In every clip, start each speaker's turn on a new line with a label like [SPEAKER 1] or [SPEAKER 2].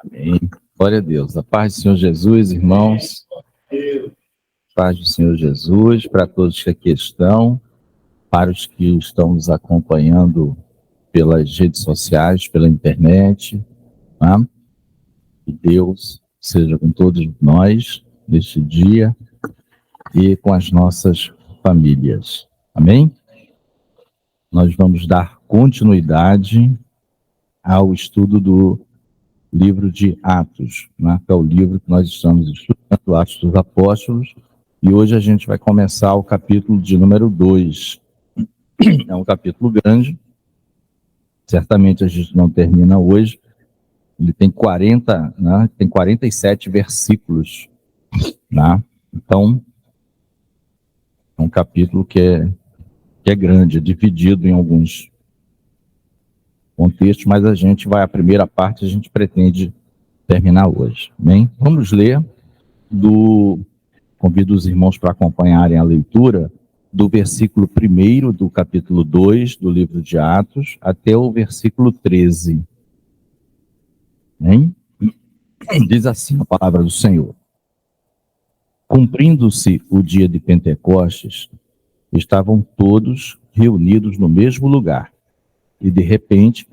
[SPEAKER 1] Amém. Glória a Deus. A paz do Senhor Jesus, irmãos. Paz do Senhor Jesus para todos que aqui estão, para os que estão nos acompanhando pelas redes sociais, pela internet. Tá? Que Deus seja com todos nós neste dia e com as nossas famílias. Amém? Nós vamos dar continuidade ao estudo do livro de Atos, né? Que é o livro que nós estamos estudando, Atos dos Apóstolos, e hoje a gente vai começar o capítulo de número 2. É um capítulo grande, certamente a gente não termina hoje, ele tem 40, né? Tem 47 versículos, né? Então, é um capítulo que é grande, é dividido em alguns contextos, mas a primeira parte a gente pretende terminar hoje, amém? Vamos ler convido os irmãos para acompanharem a leitura do versículo 1 do capítulo 2 do livro de Atos até o versículo 13. Amém? Diz assim a palavra do Senhor. Cumprindo-se o dia de Pentecostes, estavam todos reunidos no mesmo lugar, e de repente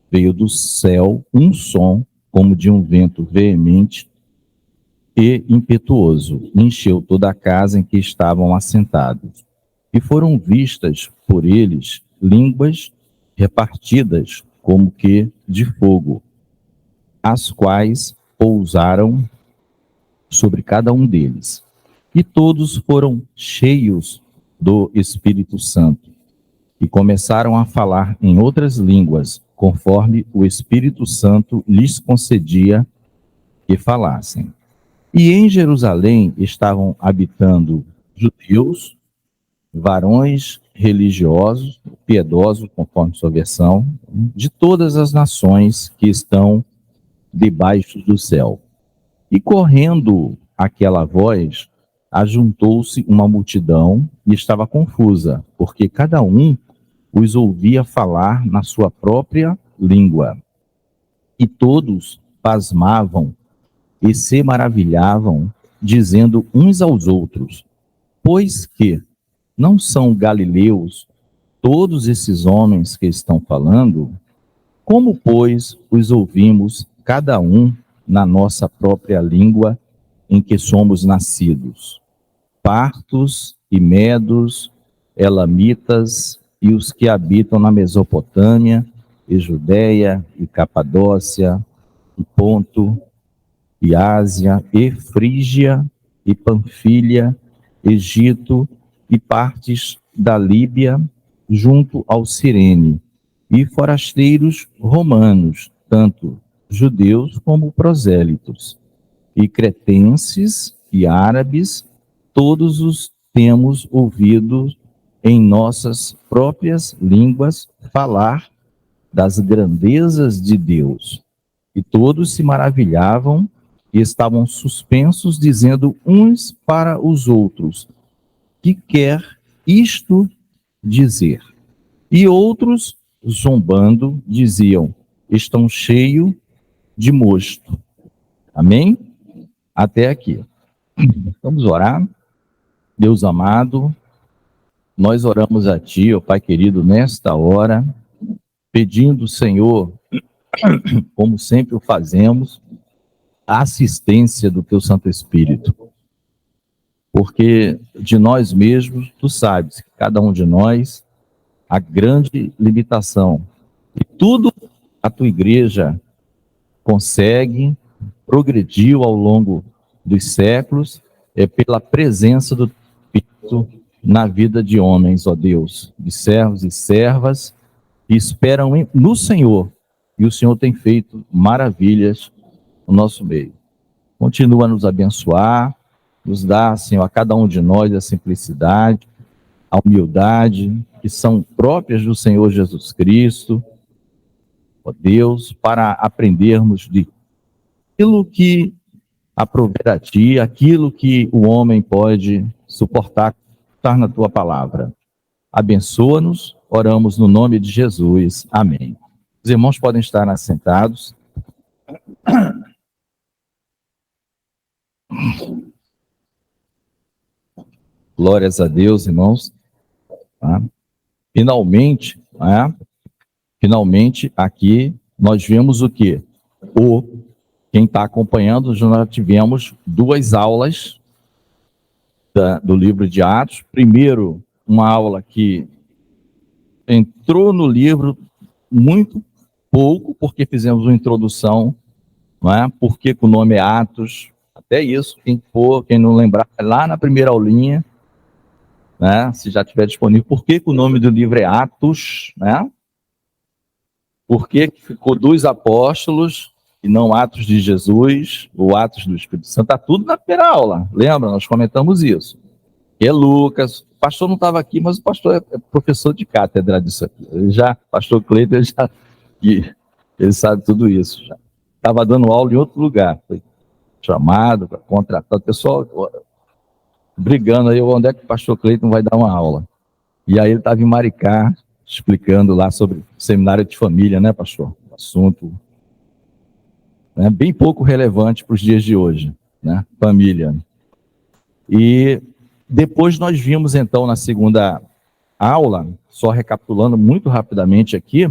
[SPEAKER 1] veio do céu um som como de um vento veemente e impetuoso, encheu toda a casa em que estavam assentados. E foram vistas por eles línguas repartidas como que de fogo, as quais pousaram sobre cada um deles. E todos foram cheios do Espírito Santo e começaram a falar em outras línguas, conforme o Espírito Santo lhes concedia que falassem. E em Jerusalém estavam habitando judeus, varões religiosos, piedosos, conforme sua versão, de todas as nações que estão debaixo do céu. E correndo aquela voz, ajuntou-se uma multidão e estava confusa, porque cada um os ouvia falar na sua própria língua. E todos pasmavam e se maravilhavam, dizendo uns aos outros: pois que não são galileus todos esses homens que estão falando? Como, pois, os ouvimos cada um na nossa própria língua em que somos nascidos? Partos e medos, elamitas e os que habitam na Mesopotâmia, e Judéia, e Capadócia, e Ponto, e Ásia, e Frígia, e Panfilha, Egito, e partes da Líbia, junto ao Cirene, e forasteiros romanos, tanto judeus como prosélitos, e cretenses e árabes, todos os temos ouvido em nossas próprias línguas falar das grandezas de Deus. E todos se maravilhavam e estavam suspensos, dizendo uns para os outros: que quer isto dizer? E outros, zombando, diziam: estão cheios de mosto. Amém? Até aqui. Vamos orar. Deus amado, nós oramos a Ti, ó Pai querido, nesta hora, pedindo, Senhor, como sempre o fazemos, a assistência do Teu Santo Espírito. Porque de nós mesmos, Tu sabes que cada um de nós, a grande limitação, e tudo a Tua igreja consegue, progrediu ao longo dos séculos, é pela presença do Espírito na vida de homens, ó Deus, de servos e servas, que esperam no Senhor, e o Senhor tem feito maravilhas no nosso meio. Continua a nos abençoar, nos dá, Senhor, a cada um de nós a simplicidade, a humildade, que são próprias do Senhor Jesus Cristo, ó Deus, para aprendermos de aquilo que aprover a Ti, aquilo que o homem pode suportar, estar na Tua palavra. Abençoa-nos, oramos no nome de Jesus. Amém. Os irmãos podem estar assentados. Glórias a Deus, irmãos. Tá? Finalmente, né? Finalmente, aqui nós vemos o quê? Quem está acompanhando, já tivemos 2 aulas do livro de Atos. Primeiro, uma aula que entrou no livro muito pouco, porque fizemos uma introdução, não é? Por que o nome é Atos? Até isso, quem não lembrar, lá na primeira aulinha, né? Se já estiver disponível, por que o nome do livro é Atos, né? Por que ficou 2 apóstolos e não Atos de Jesus, ou Atos do Espírito Santo? Está tudo na primeira aula, lembra? Nós comentamos isso. Que é Lucas. O pastor não estava aqui, mas o pastor é professor de cátedra disso aqui. Pastor Cleiton, ele sabe tudo isso. Já estava dando aula em outro lugar. Foi chamado para contratar. O pessoal brigando aí, onde é que o pastor Cleiton vai dar uma aula? E aí ele estava em Maricá, explicando lá sobre o seminário de família, né, pastor? Assunto, né, bem pouco relevante para os dias de hoje, né? Família. E depois nós vimos, então, na segunda aula, só recapitulando muito rapidamente aqui,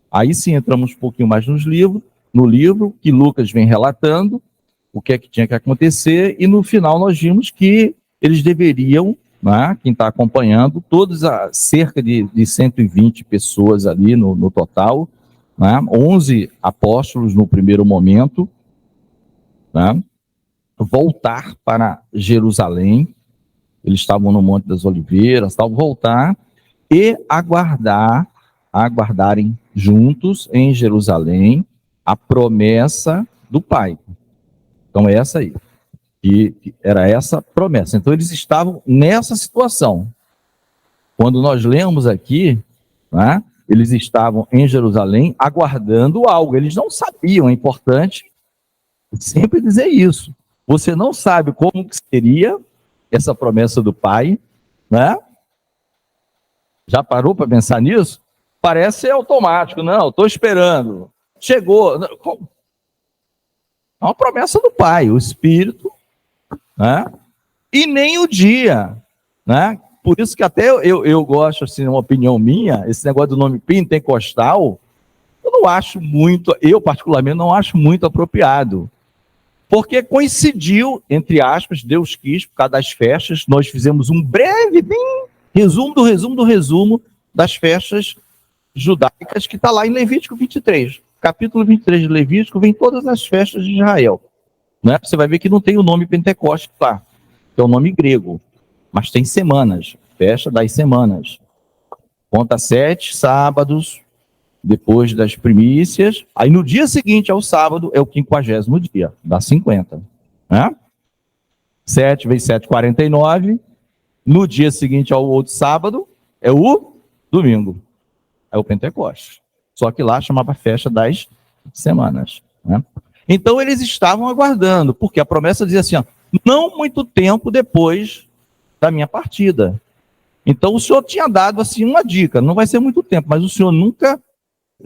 [SPEAKER 1] aí sim entramos um pouquinho mais no livro que Lucas vem relatando, o que é que tinha que acontecer, e no final nós vimos que eles deveriam, né, quem está acompanhando, todos cerca de 120 pessoas ali no total, né, 11 apóstolos no primeiro momento, né, voltar para Jerusalém. Eles estavam no Monte das Oliveiras, voltar e aguardarem juntos em Jerusalém a promessa do Pai. Então é essa aí, que era essa promessa. Então eles estavam nessa situação. Quando nós lemos aqui, né, eles estavam em Jerusalém aguardando algo. Eles não sabiam, é importante sempre dizer isso. Você não sabe como que seria essa promessa do Pai, né? Já parou para pensar nisso? Parece automático. Não, estou esperando. Chegou. É uma promessa do Pai, o Espírito, né? E nem o dia, né? Por isso que até eu gosto, assim, uma opinião minha, esse negócio do nome pentecostal, eu não acho muito, eu particularmente não acho muito apropriado. Porque coincidiu, entre aspas, Deus quis, por causa das festas, nós fizemos um breve, bem resumo das festas judaicas, que está lá em Levítico 23. Capítulo 23 de Levítico, vem todas as festas de Israel. Né? Você vai ver que não tem o nome Pentecostes lá, que é o nome grego, mas tem semanas, festa das semanas. Conta 7 sábados, depois das primícias, aí no dia seguinte ao sábado é o 50º dia, dá 50, né? 7 vezes 7, 49, no dia seguinte ao outro sábado é o domingo, é o Pentecostes, só que lá chamava festa das semanas, né? Então eles estavam aguardando, porque a promessa dizia assim, ó, não muito tempo depois da minha partida. Então o Senhor tinha dado assim uma dica, não vai ser muito tempo, mas o Senhor nunca,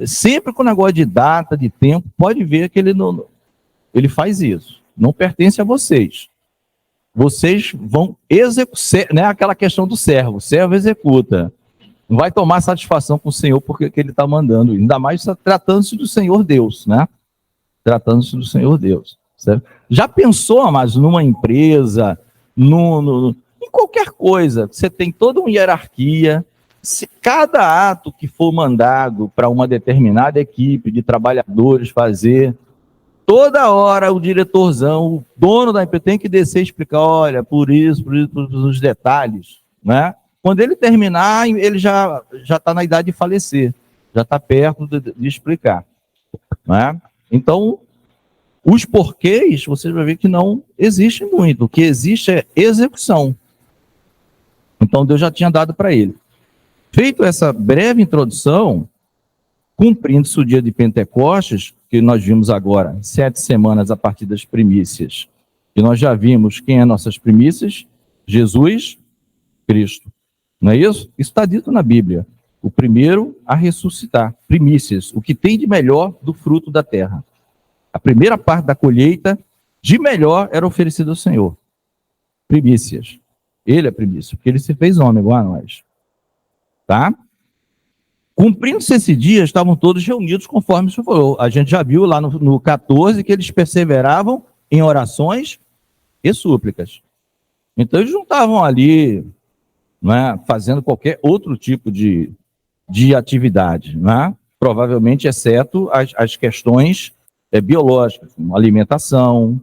[SPEAKER 1] sempre com o negócio de data, de tempo, pode ver que ele faz isso. Não pertence a vocês. Vocês vão executar, né? Aquela questão do servo. O servo executa. Não vai tomar satisfação com o Senhor porque que ele está mandando. Ainda mais tratando-se do Senhor Deus, né? Tratando-se do Senhor Deus. Certo? Já pensou, amados, numa empresa, em qualquer coisa, você tem toda uma hierarquia. Se cada ato que for mandado para uma determinada equipe de trabalhadores fazer, toda hora o diretorzão, o dono da empresa tem que descer e explicar, olha, por isso, os detalhes, né? Quando ele terminar, ele já está na idade de falecer, já está perto de explicar, né? Então, os porquês, você vai ver que não existe muito, o que existe é execução. Então, Deus já tinha dado para ele. Feito essa breve introdução, cumprindo-se o dia de Pentecostes, que nós vimos agora, 7 semanas a partir das primícias, e nós já vimos quem é nossas primícias, Jesus Cristo. Não é isso? Isso está dito na Bíblia. O primeiro a ressuscitar, primícias, o que tem de melhor do fruto da terra. A primeira parte da colheita, de melhor, era oferecida ao Senhor. Primícias. Ele é primícia, porque ele se fez homem igual a nós. Tá? Cumprindo-se esse dia, estavam todos reunidos conforme o Senhor falou. A gente já viu lá no 14 que eles perseveravam em orações e súplicas. Então eles não estavam ali, né, fazendo qualquer outro tipo de atividade, né? Provavelmente, exceto as questões biológicas, como alimentação,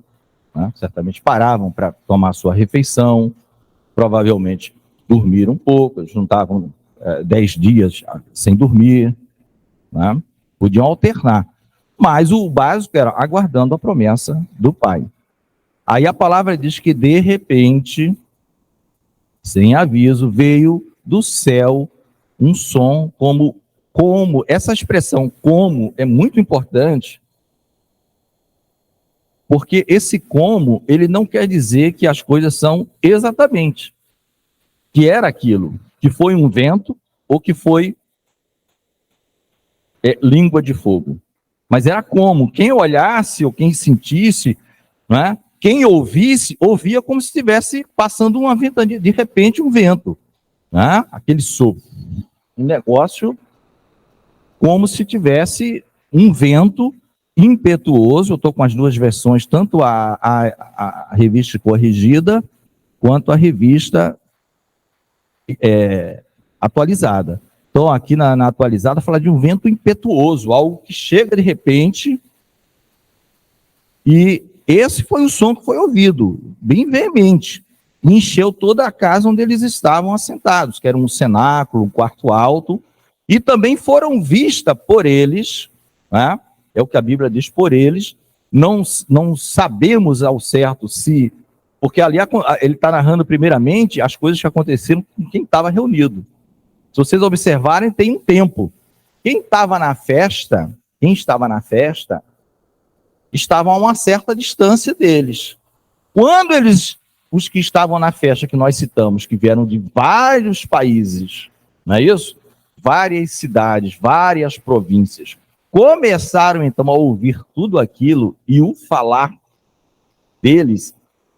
[SPEAKER 1] né? Certamente paravam para tomar sua refeição, provavelmente dormiram um pouco, eles não estavam 10 dias sem dormir, né? Podiam alternar, mas o básico era aguardando a promessa do Pai. Aí a palavra diz que de repente, sem aviso, veio do céu um som como, essa expressão como é muito importante, porque esse como, ele não quer dizer que as coisas são exatamente, que era aquilo, que foi um vento ou que foi língua de fogo. Mas era como, quem olhasse ou quem sentisse, né, quem ouvisse, ouvia como se estivesse passando uma ventania, de repente um vento, né, aquele sopro, um negócio como se tivesse um vento impetuoso. Eu estou com as duas versões, tanto a revista corrigida, quanto a revista atualizada. Então, aqui na atualizada, fala de um vento impetuoso, algo que chega de repente, e esse foi o som que foi ouvido, bem veemente, e encheu toda a casa onde eles estavam assentados, que era um cenáculo, um quarto alto, e também foram vistas por eles, né? É o que a Bíblia diz, por eles, não sabemos ao certo se, porque ali ele está narrando primeiramente as coisas que aconteceram com quem estava reunido. Se vocês observarem, tem um tempo. Quem estava na festa, estava a uma certa distância deles. Quando os que estavam na festa que nós citamos, que vieram de vários países, não é isso? Várias cidades, várias províncias, começaram então a ouvir tudo aquilo e o falar deles,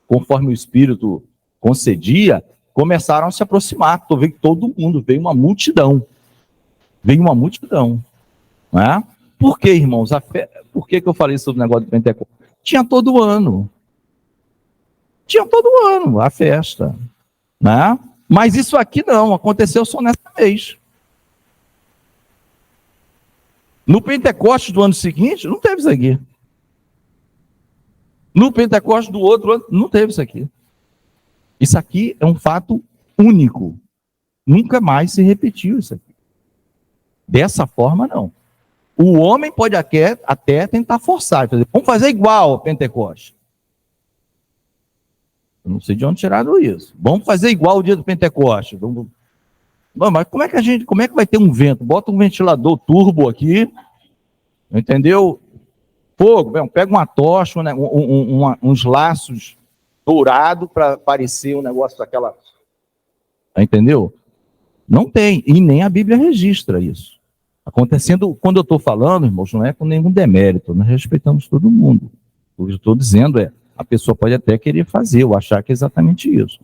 [SPEAKER 1] conforme o Espírito concedia, começaram a se aproximar. Estou vendo que todo mundo, veio uma multidão, não é? Por que, irmãos? Por que eu falei sobre o negócio de Pentecostes? Tinha todo ano a festa, né? Mas isso aqui não, aconteceu só nessa vez. No Pentecostes do ano seguinte, não teve isso aqui. No Pentecostes do outro ano, não teve isso aqui. Isso aqui é um fato único. Nunca mais se repetiu isso aqui. Dessa forma, não. O homem pode até tentar forçar, vamos fazer igual ao Pentecostes. Eu não sei de onde tiraram isso. Vamos fazer igual o dia do Pentecostes. Mas como é que vai ter um vento? Bota um ventilador turbo aqui, entendeu? Fogo, pega uma tocha, uns laços dourados para parecer um negócio daquela... Entendeu? Não tem, e nem a Bíblia registra isso. Acontecendo, quando eu estou falando, irmãos, não é com nenhum demérito, nós respeitamos todo mundo. O que eu estou dizendo a pessoa pode até querer fazer, ou achar que é exatamente isso.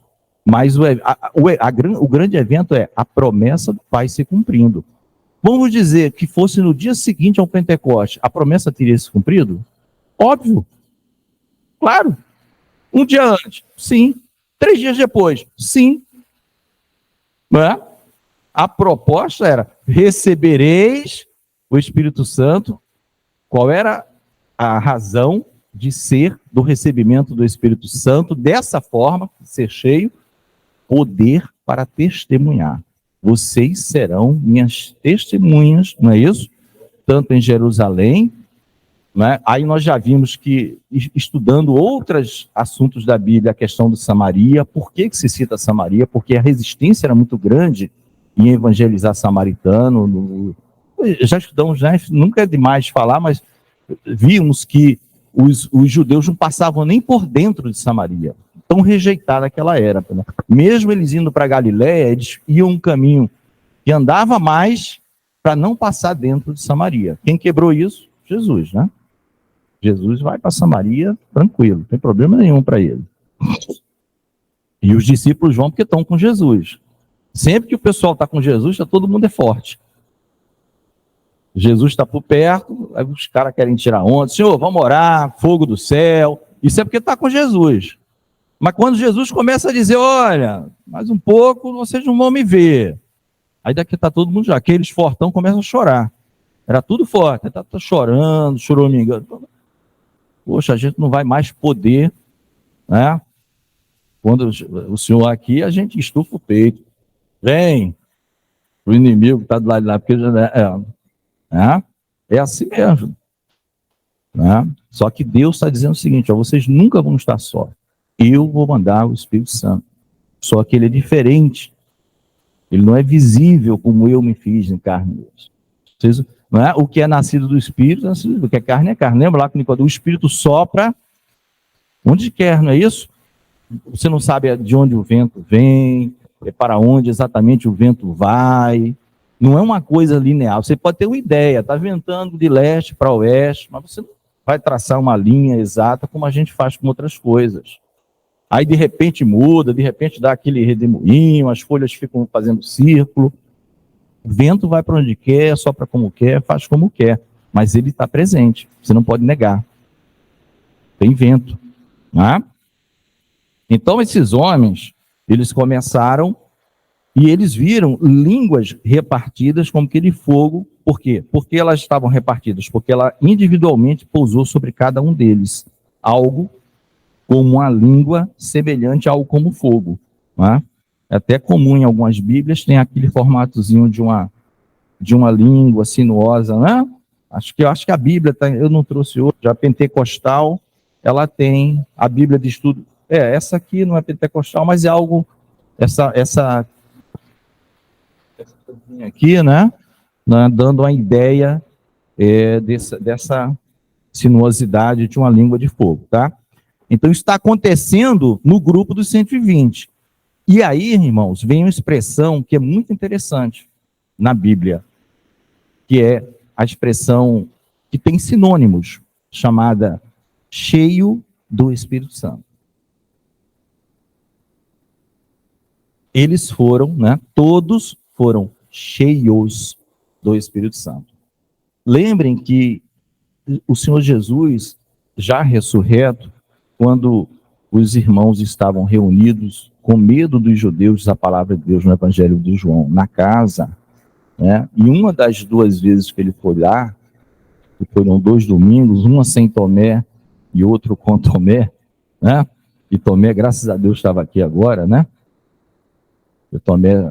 [SPEAKER 1] Mas o grande evento é a promessa do Pai se cumprindo. Vamos dizer que fosse no dia seguinte ao Pentecoste, a promessa teria se cumprido? Óbvio. Claro. Um dia antes? Sim. 3 dias depois? Sim. Não é? A proposta era, recebereis o Espírito Santo. Qual era a razão de ser do recebimento do Espírito Santo? Dessa forma, ser cheio, poder para testemunhar. Vocês serão minhas testemunhas, não é isso? Tanto em Jerusalém, né? Aí nós já vimos que, estudando outros assuntos da Bíblia, a questão de Samaria. Por que se cita Samaria? Porque a resistência era muito grande em evangelizar samaritano. Já estudamos, né? Nunca é demais falar, mas vimos que os judeus não passavam nem por dentro de Samaria. Tão rejeitada que ela era. Né? Mesmo eles indo para Galiléia, eles iam um caminho que andava mais para não passar dentro de Samaria. Quem quebrou isso? Jesus, né? Jesus vai para Samaria tranquilo, não tem problema nenhum para ele. E os discípulos vão porque estão com Jesus. Sempre que o pessoal está com Jesus, todo mundo é forte. Jesus está por perto, aí os caras querem tirar onda. Senhor, vamos orar, fogo do céu. Isso é porque está com Jesus. Mas quando Jesus começa a dizer, olha, mais um pouco, vocês não vão me ver. Aí daqui está todo mundo já. Aqueles fortão começam a chorar. Era tudo forte. Está chorando, choramingando. Poxa, a gente não vai mais poder, né? Quando o Senhor aqui, a gente estufa o peito. Vem, o inimigo está do lado de lá, porque é assim mesmo. Né? Só que Deus está dizendo o seguinte, ó, vocês nunca vão estar só. Eu vou mandar o Espírito Santo. Só que ele é diferente. Ele não é visível como eu me fiz em carne e osso. Vocês, não é? O que é nascido do Espírito, o que é carne é carne. Lembra lá que o Espírito sopra onde quer, não é isso? Você não sabe de onde o vento vem, para onde exatamente o vento vai. Não é uma coisa linear. Você pode ter uma ideia, está ventando de leste para oeste, mas você não vai traçar uma linha exata como a gente faz com outras coisas. Aí de repente muda, de repente dá aquele redemoinho, as folhas ficam fazendo círculo. O vento vai para onde quer, sopra como quer, faz como quer. Mas ele está presente, você não pode negar. Tem vento. Não é? Então esses homens, eles começaram e eles viram línguas repartidas como que de fogo. Por quê? Porque elas estavam repartidas, porque ela individualmente pousou sobre cada um deles. Algo como uma língua semelhante a algo como fogo. Né? É até comum em algumas Bíblias, tem aquele formatozinho de uma língua sinuosa, né? Acho que a Bíblia, eu não trouxe hoje, a pentecostal, ela tem a Bíblia de estudo. Essa aqui não é pentecostal, mas é algo, essa aqui, né? Dando uma ideia dessa sinuosidade de uma língua de fogo, tá? Então, isso está acontecendo no grupo dos 120. E aí, irmãos, vem uma expressão que é muito interessante na Bíblia, que é a expressão que tem sinônimos, chamada cheio do Espírito Santo. Eles foram, né? Todos foram cheios do Espírito Santo. Lembrem que o Senhor Jesus, já ressurreto, quando os irmãos estavam reunidos com medo dos judeus, diz a palavra de Deus no Evangelho de João, na casa, né? E uma das duas vezes que ele foi lá, que foram 2 domingos, uma sem Tomé e outro com Tomé, né? E Tomé, graças a Deus, estava aqui agora, né? E Tomé,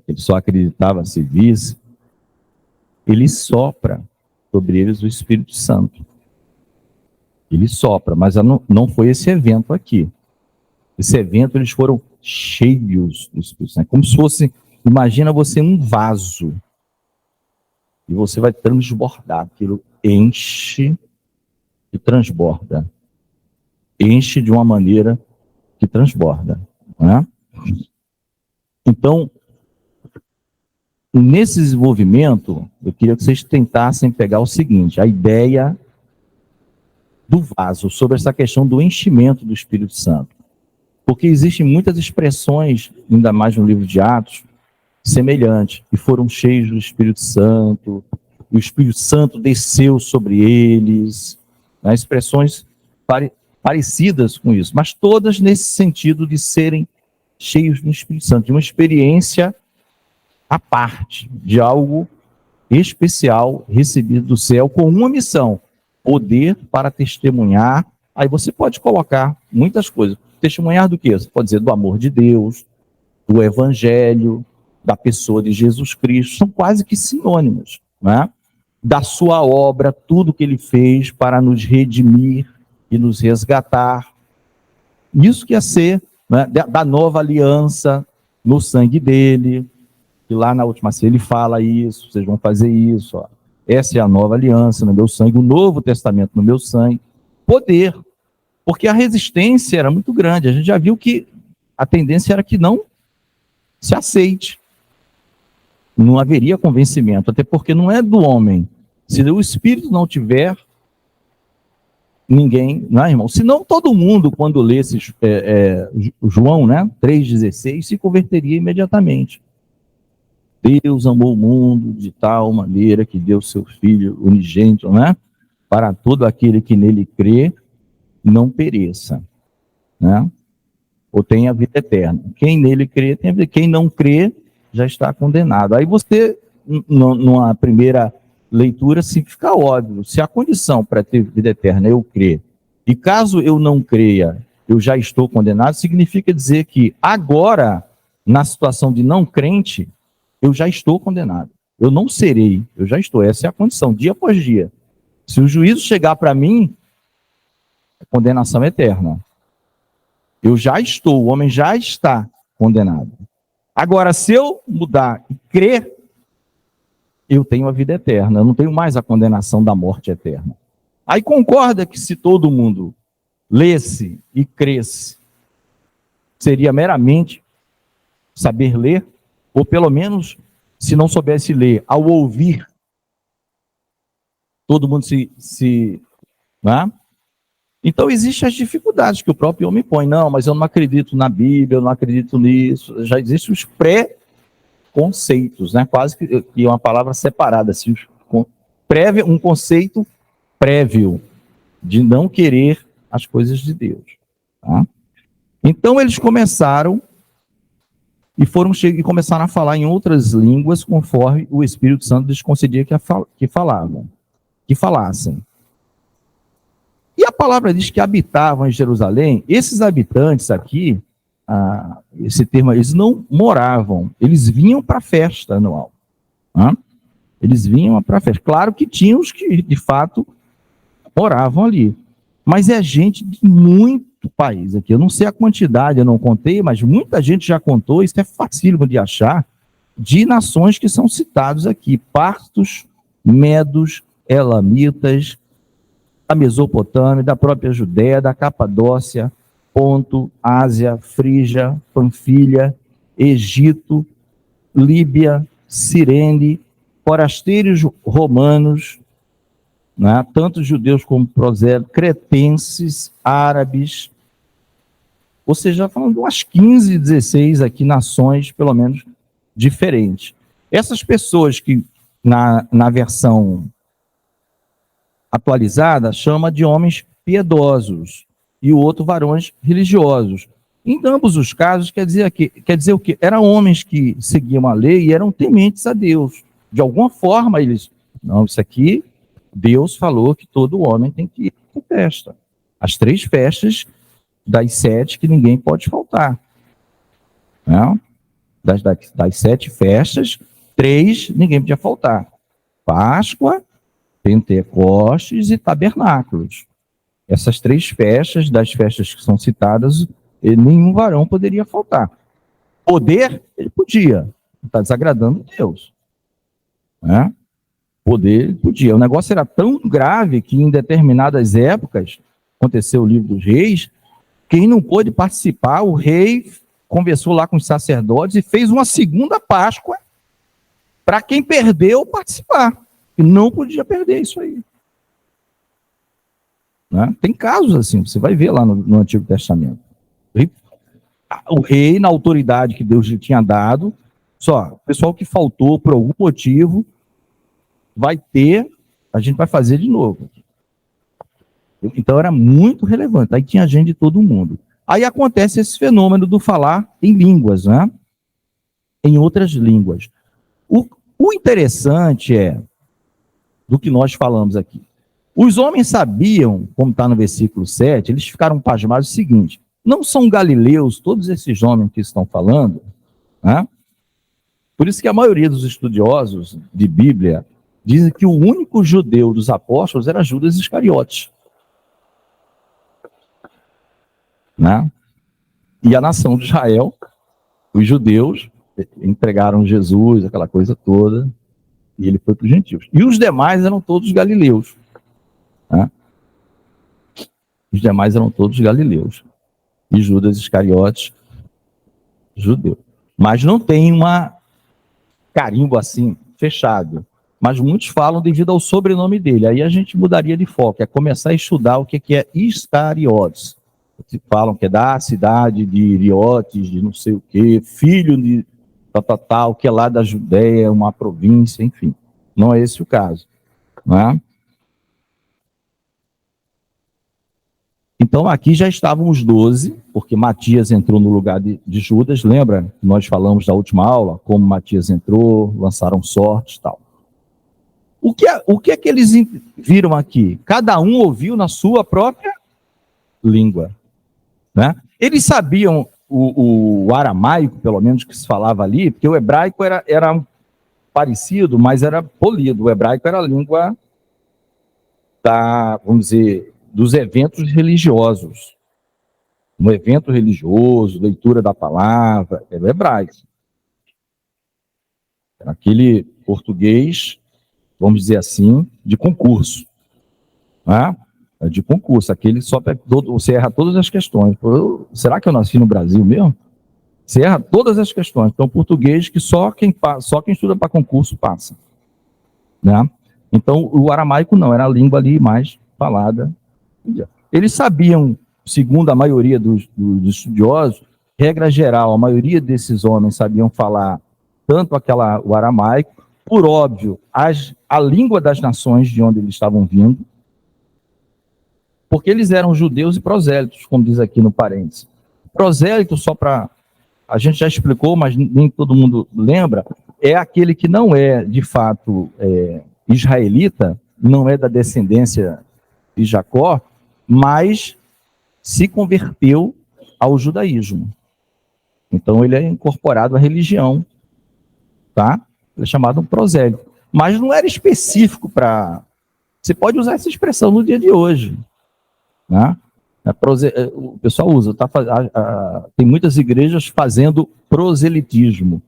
[SPEAKER 1] ele só acreditava se visse. Ele sopra sobre eles o Espírito Santo. Ele sopra, mas não foi esse evento aqui. Esse evento, eles foram cheios do Espírito Santo. Como se fosse, imagina você um vaso. E você vai transbordar. Aquilo enche e transborda. Enche de uma maneira que transborda. Não é? Então, nesse desenvolvimento, eu queria que vocês tentassem pegar o seguinte, a ideia do vaso, sobre essa questão do enchimento do Espírito Santo. Porque existem muitas expressões, ainda mais no livro de Atos, semelhantes, que foram cheios do Espírito Santo, o Espírito Santo desceu sobre eles, né? Expressões parecidas com isso, mas todas nesse sentido de serem cheios do Espírito Santo, de uma experiência à parte, de algo especial recebido do céu com uma missão, poder para testemunhar. Aí você pode colocar muitas coisas. Testemunhar do quê? Você pode dizer do amor de Deus, do Evangelho, da pessoa de Jesus Cristo. São quase que sinônimos, né? Da sua obra, tudo que ele fez para nos redimir e nos resgatar. Isso que ia ser, né, da nova aliança no sangue dele. E lá na última ceia ele fala isso, vocês vão fazer isso, ó. Essa é a nova aliança no meu sangue, o novo testamento no meu sangue. Poder, porque a resistência era muito grande. A gente já viu que a tendência era que não se aceite. Não haveria convencimento, até porque não é do homem. Se o Espírito não tiver, ninguém, não é, irmão? Senão todo mundo, quando lê esses, João, né, 3,16, se converteria imediatamente. Deus amou o mundo de tal maneira que deu seu Filho unigênito, né, para todo aquele que nele crê, não pereça, né, ou tenha vida eterna. Quem nele crê, tem vida. Quem não crê, já está condenado. Aí você, numa primeira leitura, assim, fica óbvio. Se a condição para ter vida eterna é eu crer, e caso eu não creia, eu já estou condenado, significa dizer que agora, na situação de não crente, eu já estou condenado. Eu não serei, eu já estou. Essa é a condição, dia após dia. Se o juízo chegar para mim, é condenação eterna. Eu já estou, o homem já está condenado. Agora, se eu mudar e crer, eu tenho a vida eterna, eu não tenho mais a condenação da morte eterna. Aí concorda que se todo mundo lesse e cresce, seria meramente saber ler, ou pelo menos, se não soubesse ler, ao ouvir, todo mundo né? Então, existem as dificuldades que o próprio homem põe. Não, mas eu não acredito na Bíblia, eu não acredito nisso. Já existem os pré-conceitos, né? Quase que é uma palavra separada, assim, um conceito prévio de não querer as coisas de Deus. Tá? Então, eles começaram e começaram a falar em outras línguas, conforme o Espírito Santo lhes concedia que falassem. E a palavra diz que habitavam em Jerusalém. Esses habitantes aqui, esse termo, eles não moravam, eles vinham para a festa anual. Eles vinham para a festa. Claro que tinham os que, de fato, moravam ali. Mas é gente de muito país aqui. Eu não sei a quantidade, eu não contei, mas muita gente já contou, isso é facílimo de achar, de nações que são citados aqui. Partos, medos, elamitas, da Mesopotâmia, da própria Judéia, da Capadócia, Ponto, Ásia, Frígia, Panfilha, Egito, Líbia, Cirene, forasteiros romanos, né, tanto judeus como prosélitos, cretenses, árabes, ou seja, falando de umas 15, 16 aqui nações, pelo menos, diferentes. Essas pessoas que, na versão atualizada, chama de homens piedosos, e o outro varões religiosos. Em ambos os casos, quer dizer o quê? Eram homens que seguiam a lei e eram tementes a Deus. De alguma forma, eles... Não, isso aqui, Deus falou que todo homem tem que ir para a festa. As 3 festas das 7 que ninguém pode faltar. Não? Das 7 festas, 3 ninguém podia faltar. Páscoa, Pentecostes e Tabernáculos. Essas 3 festas, das festas que são citadas, nenhum varão poderia faltar. Poder, ele podia. Está desagradando Deus. Né? Poder, ele podia. O negócio era tão grave que em determinadas épocas, aconteceu o livro dos reis, quem não pôde participar, o rei conversou lá com os sacerdotes e fez uma segunda Páscoa para quem perdeu participar. E não podia perder isso aí. Né? Tem casos assim, você vai ver lá no Antigo Testamento. O rei, na autoridade que Deus lhe tinha dado, só, o pessoal que faltou por algum motivo, a gente vai fazer de novo. Então era muito relevante, aí tinha gente de todo mundo. Aí acontece esse fenômeno do falar em línguas, né? Em outras línguas. O interessante do que nós falamos aqui. Os homens sabiam, como está no versículo 7, eles ficaram pasmados o seguinte: não são galileus todos esses homens que estão falando, né? Por isso que a maioria dos estudiosos de Bíblia dizem que o único judeu dos apóstolos era Judas Iscariotes. Né? E a nação de Israel, os judeus, entregaram Jesus, aquela coisa toda, e ele foi para os gentios. E os demais eram todos galileus. Né? Os demais eram todos galileus. E Judas Iscariotes, judeu. Mas não tem uma carimbo assim, fechado. mas muitos falam devido ao sobrenome dele. Aí a gente mudaria de foco, é começar a estudar o que é Iscariotes. Falam que é da cidade de Iriotes, de não sei o quê, filho de tal, que é lá da Judéia, uma província, enfim. Não é esse o caso, não é? Então, aqui já estavam os 12, porque Matias entrou no lugar de Judas. Lembra? Nós falamos da última aula, como Matias entrou, lançaram sortes e tal. O que é que eles viram aqui? Cada um ouviu na sua própria língua, né? Eles sabiam o aramaico, pelo menos, que se falava ali, porque o hebraico era parecido, mas era polido. O hebraico era a língua vamos dizer, dos eventos religiosos. Um evento religioso, leitura da palavra, era o hebraico. Era aquele português, vamos dizer assim, de concurso. Né? De concurso, aquele só você erra todas as questões. Será que eu nasci no Brasil mesmo? Você erra todas as questões. Então, português que só quem estuda para concurso passa. Né? Então, o aramaico não, era a língua ali mais falada. Eles sabiam, segundo a maioria dos estudiosos, regra geral, a maioria desses homens sabiam falar tanto o aramaico, por óbvio, a língua das nações de onde eles estavam vindo, porque eles eram judeus e prosélitos, como diz aqui no parênteses. Prosélito, só para... A gente já explicou, mas nem todo mundo lembra, é aquele que não é, de fato, israelita, não é da descendência de Jacó, mas se converteu ao judaísmo. Então, ele é incorporado à religião, tá? Ele é chamado um prosélito. Mas não era específico para... Você pode usar essa expressão no dia de hoje, né? O pessoal usa, tem muitas igrejas fazendo proselitismo.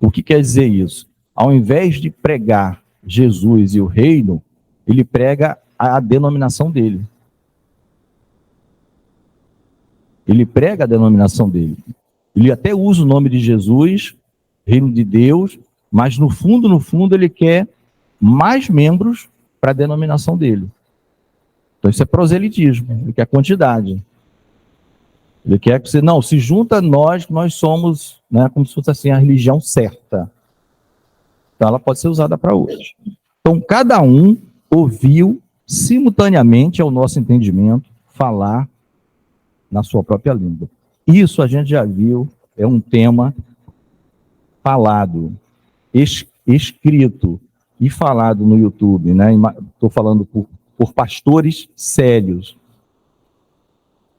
[SPEAKER 1] O que quer dizer isso? Ao invés de pregar Jesus e o reino, ele prega a denominação dele. Ele prega a denominação dele. Ele até usa o nome de Jesus, reino de Deus, mas no fundo, ele quer mais membros para a denominação dele. Então isso é proselitismo, ele quer quantidade. Ele quer que você, não, se junta a nós somos, né, como se fosse assim, a religião certa. Então ela pode ser usada para hoje. Então cada um ouviu simultaneamente, ao nosso entendimento, falar na sua própria língua. Isso a gente já viu, é um tema falado, escrito e falado no YouTube, né? Estou falando por pastores sérios.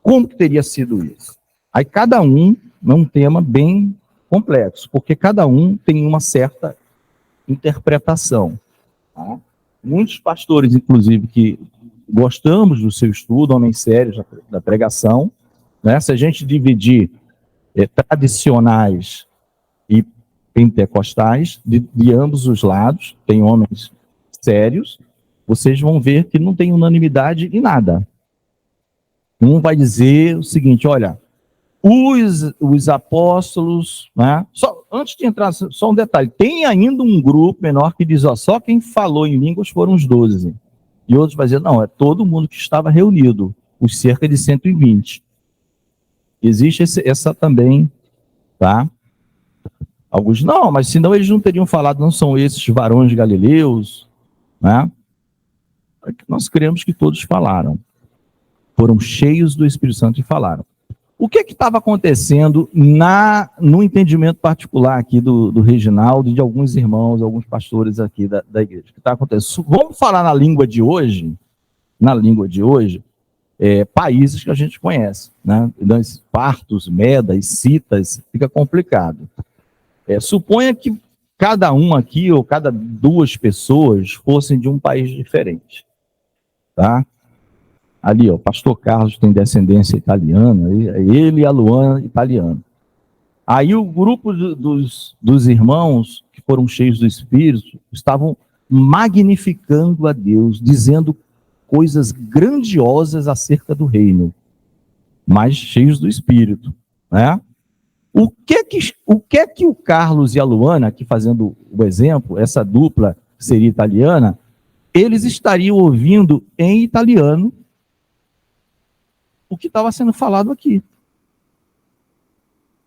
[SPEAKER 1] Como que teria sido isso? Aí cada um é um tema bem complexo, porque cada um tem uma certa interpretação. Tá? Muitos pastores, inclusive, que gostamos do seu estudo, homens sérios da pregação, né? Se a gente dividir tradicionais e pentecostais, de ambos os lados, tem homens sérios, vocês vão ver que não tem unanimidade em nada. Um vai dizer o seguinte, olha, os apóstolos, né? Antes de entrar, só um detalhe, tem ainda um grupo menor que diz, ó, só quem falou em línguas foram os 12. E outros vão dizer, não, é todo mundo que estava reunido, os cerca de 120. Existe essa também, tá? Alguns, não, mas senão eles não teriam falado, não são esses varões galileus, né? Nós cremos que todos falaram. Foram cheios do Espírito Santo e falaram. O que estava acontecendo no entendimento particular aqui do Reginaldo e de alguns irmãos, alguns pastores aqui da igreja? O que está acontecendo? Vamos falar na língua de hoje, países que a gente conhece, né? Partos, Medas, Citas, fica complicado. Suponha que cada um aqui, ou cada duas pessoas, fossem de um país diferente. Tá? Ali, ó, o pastor Carlos tem descendência italiana, ele e a Luana, italiano. Aí o grupo dos irmãos, que foram cheios do Espírito, estavam magnificando a Deus, dizendo coisas grandiosas acerca do reino, mas cheios do Espírito, né? O que é que o Carlos e a Luana, aqui fazendo o exemplo, essa dupla que seria italiana, eles estariam ouvindo em italiano o que estava sendo falado aqui.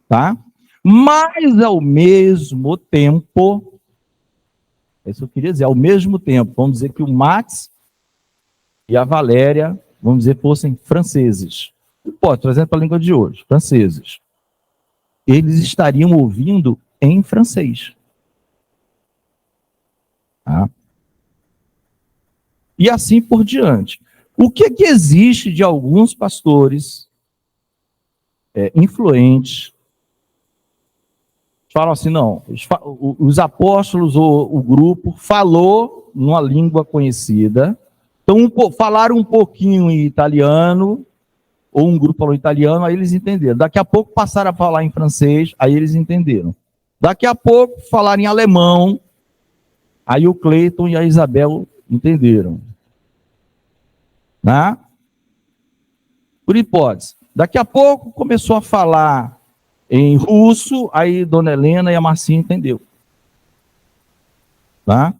[SPEAKER 1] Tá? Mas, ao mesmo tempo, é isso que eu queria dizer, ao mesmo tempo, vamos dizer que o Max e a Valéria, vamos dizer, fossem franceses. Pode, trazendo para a língua de hoje, franceses. Eles estariam ouvindo em francês. Tá? E assim por diante. O que existe de alguns pastores influentes, falam assim, não, os apóstolos ou o grupo falou numa língua conhecida, então falaram um pouquinho em italiano, ou um grupo falou italiano, aí eles entenderam. Daqui a pouco passaram a falar em francês, aí eles entenderam. Daqui a pouco falaram em alemão, aí o Cleiton e a Isabel entenderam. Né? Por hipótese. Daqui a pouco começou a falar em russo, aí Dona Helena e a Marcinha entendeu. Tá?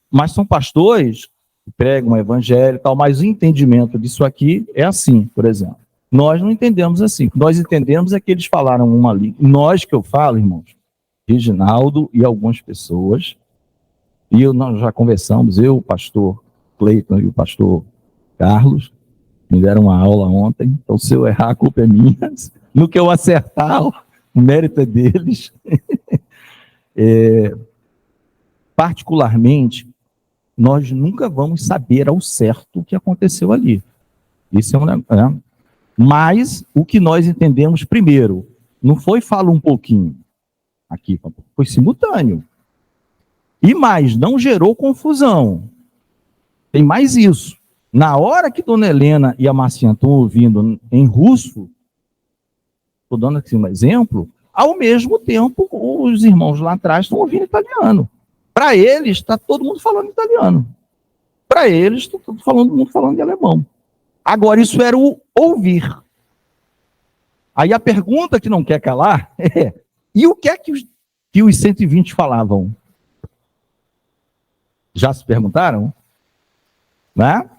[SPEAKER 1] Mas são pastores que pregam o evangelho e tal, mas o entendimento disso aqui é assim, por exemplo. Nós não entendemos assim. O que nós entendemos é que eles falaram uma língua. Nós que eu falo, irmãos, Reginaldo e algumas pessoas, e nós já conversamos, eu, o pastor Cleiton e o pastor Carlos, me deram uma aula ontem, então se eu errar, a culpa é minha. No que eu acertar, o mérito é deles. Particularmente, nós nunca vamos saber ao certo o que aconteceu ali. Isso é um negócio. Mas o que nós entendemos primeiro, não foi fala um pouquinho aqui, foi simultâneo. E mais, não gerou confusão. Tem mais isso. Na hora que Dona Helena e a Marcinha estão ouvindo em russo, estou dando aqui um exemplo, ao mesmo tempo os irmãos lá atrás estão ouvindo italiano. Para eles, está todo mundo falando italiano. Para eles, está todo mundo falando de alemão. Agora, isso era o ouvir. Aí a pergunta que não quer calar é, e o que é que os 120 falavam? Já se perguntaram? Né?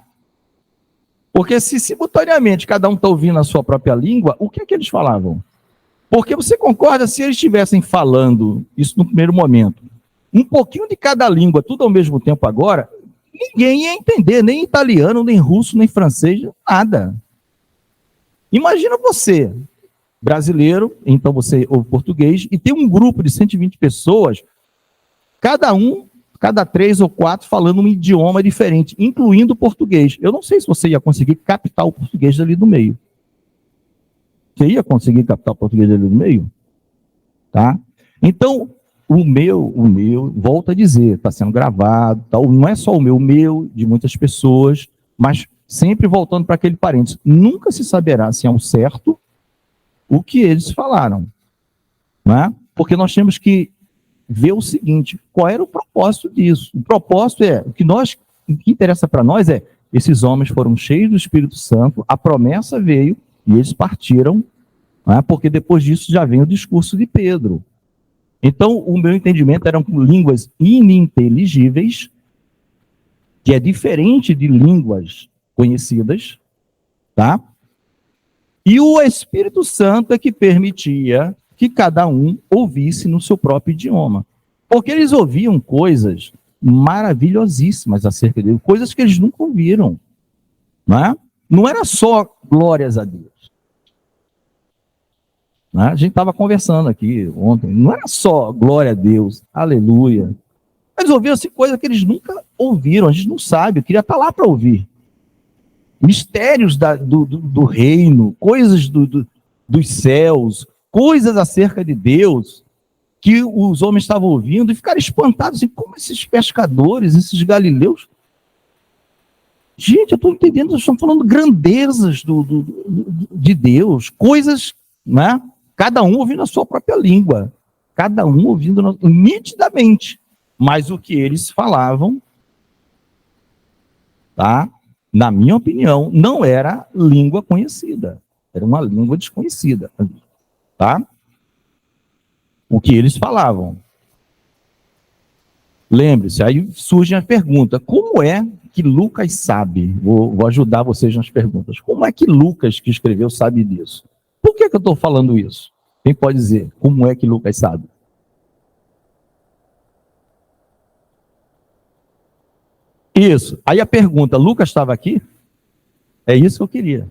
[SPEAKER 1] Porque se simultaneamente cada um está ouvindo a sua própria língua, o que é que eles falavam? Porque você concorda, se eles estivessem falando isso no primeiro momento, um pouquinho de cada língua, tudo ao mesmo tempo agora, ninguém ia entender, nem italiano, nem russo, nem francês, nada. Imagina você, brasileiro, então você ouve português, e tem um grupo de 120 pessoas, cada 3 ou 4 falando um idioma diferente, incluindo o português. Eu não sei se você ia conseguir captar o português ali do meio. Você ia conseguir captar o português ali do meio? Tá? Então, o meu, volto a dizer, está sendo gravado, tal, não é só o meu, de muitas pessoas, mas sempre voltando para aquele parênteses. Nunca se saberá se é um certo o que eles falaram. Né? Porque nós temos que ver o seguinte, qual era o propósito disso? O propósito é, o que interessa para nós é, esses homens foram cheios do Espírito Santo, a promessa veio e eles partiram, né? Porque depois disso já vem o discurso de Pedro. Então, o meu entendimento eram línguas ininteligíveis, que é diferente de línguas conhecidas, tá? E o Espírito Santo é que permitia que cada um ouvisse no seu próprio idioma. Porque eles ouviam coisas maravilhosíssimas acerca dele, coisas que eles nunca ouviram. Né? Não era só glórias a Deus. Né? A gente estava conversando aqui ontem, não era só glória a Deus, aleluia. Eles ouviam assim, coisas que eles nunca ouviram, a gente não sabe, eu queria estar lá para ouvir. Mistérios do reino, coisas dos céus, coisas acerca de Deus, que os homens estavam ouvindo e ficaram espantados, assim, como esses pescadores, esses galileus. Gente, eu estou entendendo, eles estão falando grandezas de Deus, coisas, né? Cada um ouvindo a sua própria língua, cada um ouvindo nitidamente, mas o que eles falavam, tá? Na minha opinião, não era língua conhecida, era uma língua desconhecida, tá? O que eles falavam. Lembre-se, aí surge a pergunta, como é que Lucas sabe? Vou ajudar vocês nas perguntas. Como é que Lucas, que escreveu, sabe disso? Por que eu estou falando isso? Quem pode dizer? Como é que Lucas sabe? Isso. Aí a pergunta, Lucas estava aqui? É isso que eu queria.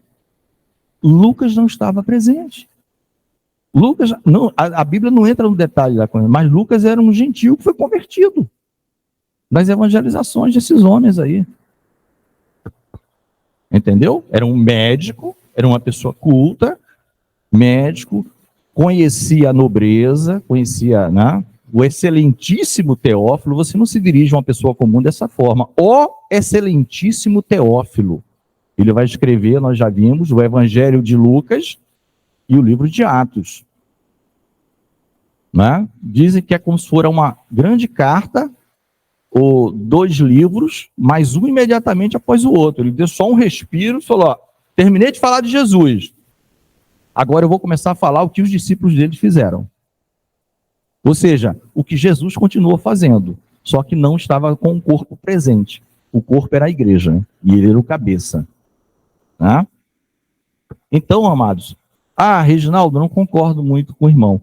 [SPEAKER 1] Lucas não estava presente. Lucas, não, a Bíblia não entra no detalhe da coisa, mas Lucas era um gentio que foi convertido nas evangelizações desses homens aí. Entendeu? Era um médico, era uma pessoa culta, médico, conhecia a nobreza, conhecia, né, o excelentíssimo Teófilo. Você não se dirige a uma pessoa comum dessa forma. O excelentíssimo Teófilo. Ele vai escrever, nós já vimos, o Evangelho de Lucas e o livro de Atos. Né? Dizem que é como se fosse uma grande carta, ou 2 livros, mais um imediatamente após o outro. Ele deu só um respiro e falou, ó, terminei de falar de Jesus. Agora eu vou começar a falar o que os discípulos dele fizeram. Ou seja, o que Jesus continuou fazendo, só que não estava com o corpo presente. O corpo era a igreja, e ele era o cabeça. Tá? Então, amados, Reginaldo, não concordo muito com o irmão.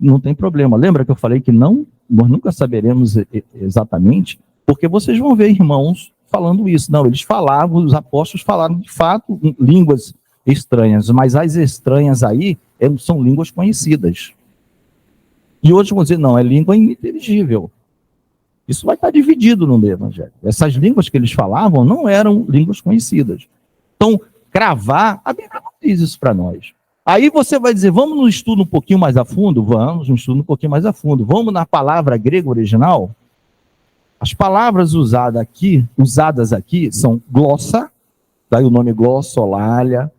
[SPEAKER 1] Não tem problema. Lembra que eu falei que nós nunca saberemos exatamente, porque vocês vão ver irmãos falando isso. Não, eles falavam, os apóstolos falaram de fato línguas estranhas, mas as estranhas aí são línguas conhecidas. E outros vão dizer, não, é língua ininteligível. Isso vai estar dividido no meio evangélico. Essas línguas que eles falavam não eram línguas conhecidas. Então, cravar, a Bíblia não diz isso para nós. Aí você vai dizer, vamos no estudo um pouquinho mais a fundo? Vamos, no estudo um pouquinho mais a fundo. Vamos na palavra grega original? As palavras usadas aqui são glossa, daí o nome glossolalia,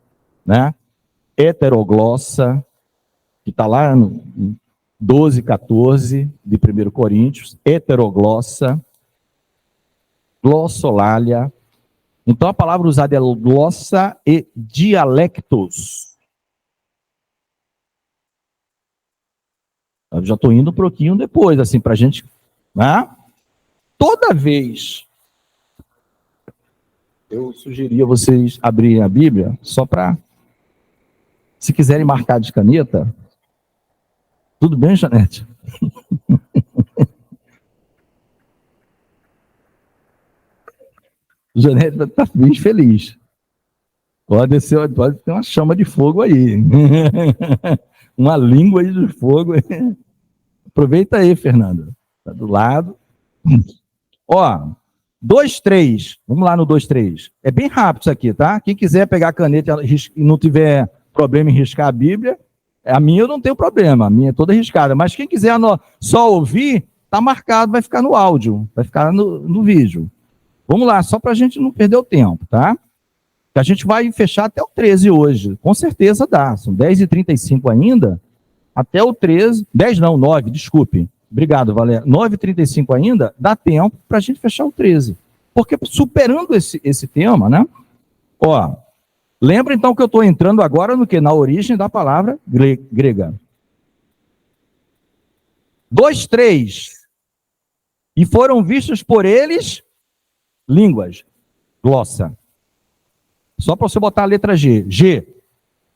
[SPEAKER 1] né? Heteroglossa, que está lá no 12, 14 de 1 Coríntios, heteroglossa, glossolalia. Então a palavra usada é glossa e dialectos. Eu já estou indo um pouquinho depois, assim, para a gente... Né? Toda vez... Eu sugeria vocês abrirem a Bíblia, só para... Se quiserem marcar de caneta... Tudo bem, Janete? Janete está bem feliz. Pode ter uma chama de fogo aí. Uma língua aí de fogo. Aproveita aí, Fernanda. Está do lado. Ó, 2:3. Vamos lá no 2:3. É bem rápido isso aqui, tá? Quem quiser pegar a caneta e não tiver problema em riscar a Bíblia, a minha eu não tenho problema, a minha é toda riscada. Mas quem quiser só ouvir, tá marcado, vai ficar no áudio, vai ficar no vídeo. Vamos lá, só para a gente não perder o tempo, tá? A gente vai fechar até o 13 hoje. Com certeza dá. São 10h35 ainda. Até o 13... 10 não, 9, desculpe. Obrigado, Valéria. 9h35 ainda, dá tempo para a gente fechar o 13. Porque superando esse tema, né? Ó, lembra então que eu estou entrando agora no que? Na origem da palavra grega. 2:3. E foram vistos por eles línguas. Glossa. Só para você botar a letra G. G.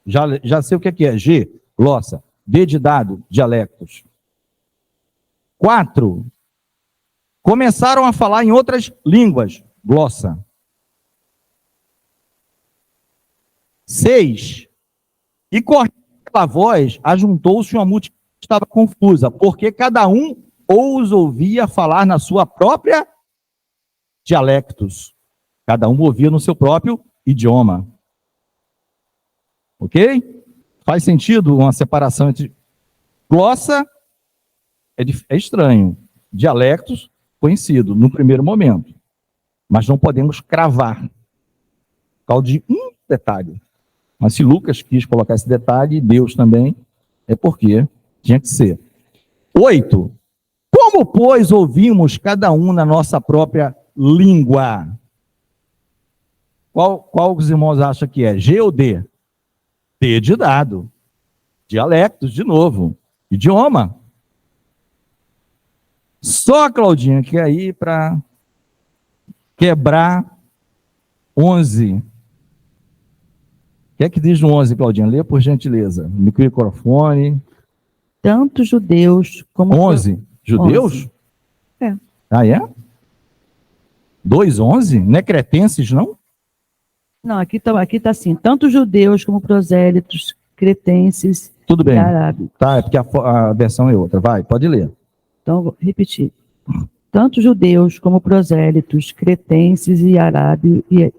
[SPEAKER 1] Já sei o que é. G. Glossa. D de dado. Dialectos. 4. Começaram a falar em outras línguas. Glossa. 6. E correndo pela voz, ajuntou-se uma multidão que estava confusa, porque cada um os ouvia falar na sua própria dialectos. Cada um ouvia no seu próprio idioma. Ok? Faz sentido uma separação entre glossa, é estranho, dialectos, conhecido no primeiro momento, mas não podemos cravar, por causa de um detalhe. Mas se Lucas quis colocar esse detalhe, Deus também, é porque tinha que ser. 8. Como, pois, ouvimos cada um na nossa própria língua? Qual os irmãos acham que é? G ou D? D de dado. Dialectos, de novo. Idioma. Só a Claudinha que quer ir para quebrar 11. O que é que diz no 11, Claudinha? Lê por gentileza. Microfone.
[SPEAKER 2] Tanto judeus como...
[SPEAKER 1] 11. Judeus?
[SPEAKER 2] 11. É.
[SPEAKER 1] Ah, é? 2:11? Não é cretenses, não?
[SPEAKER 2] Não, aqui tá assim, tanto judeus como prosélitos, cretenses
[SPEAKER 1] Tudo bem.
[SPEAKER 2] e árabes.
[SPEAKER 1] Tá, é porque a versão é outra. Vai, pode ler.
[SPEAKER 2] Então, vou repetir. Tanto judeus como prosélitos, cretenses e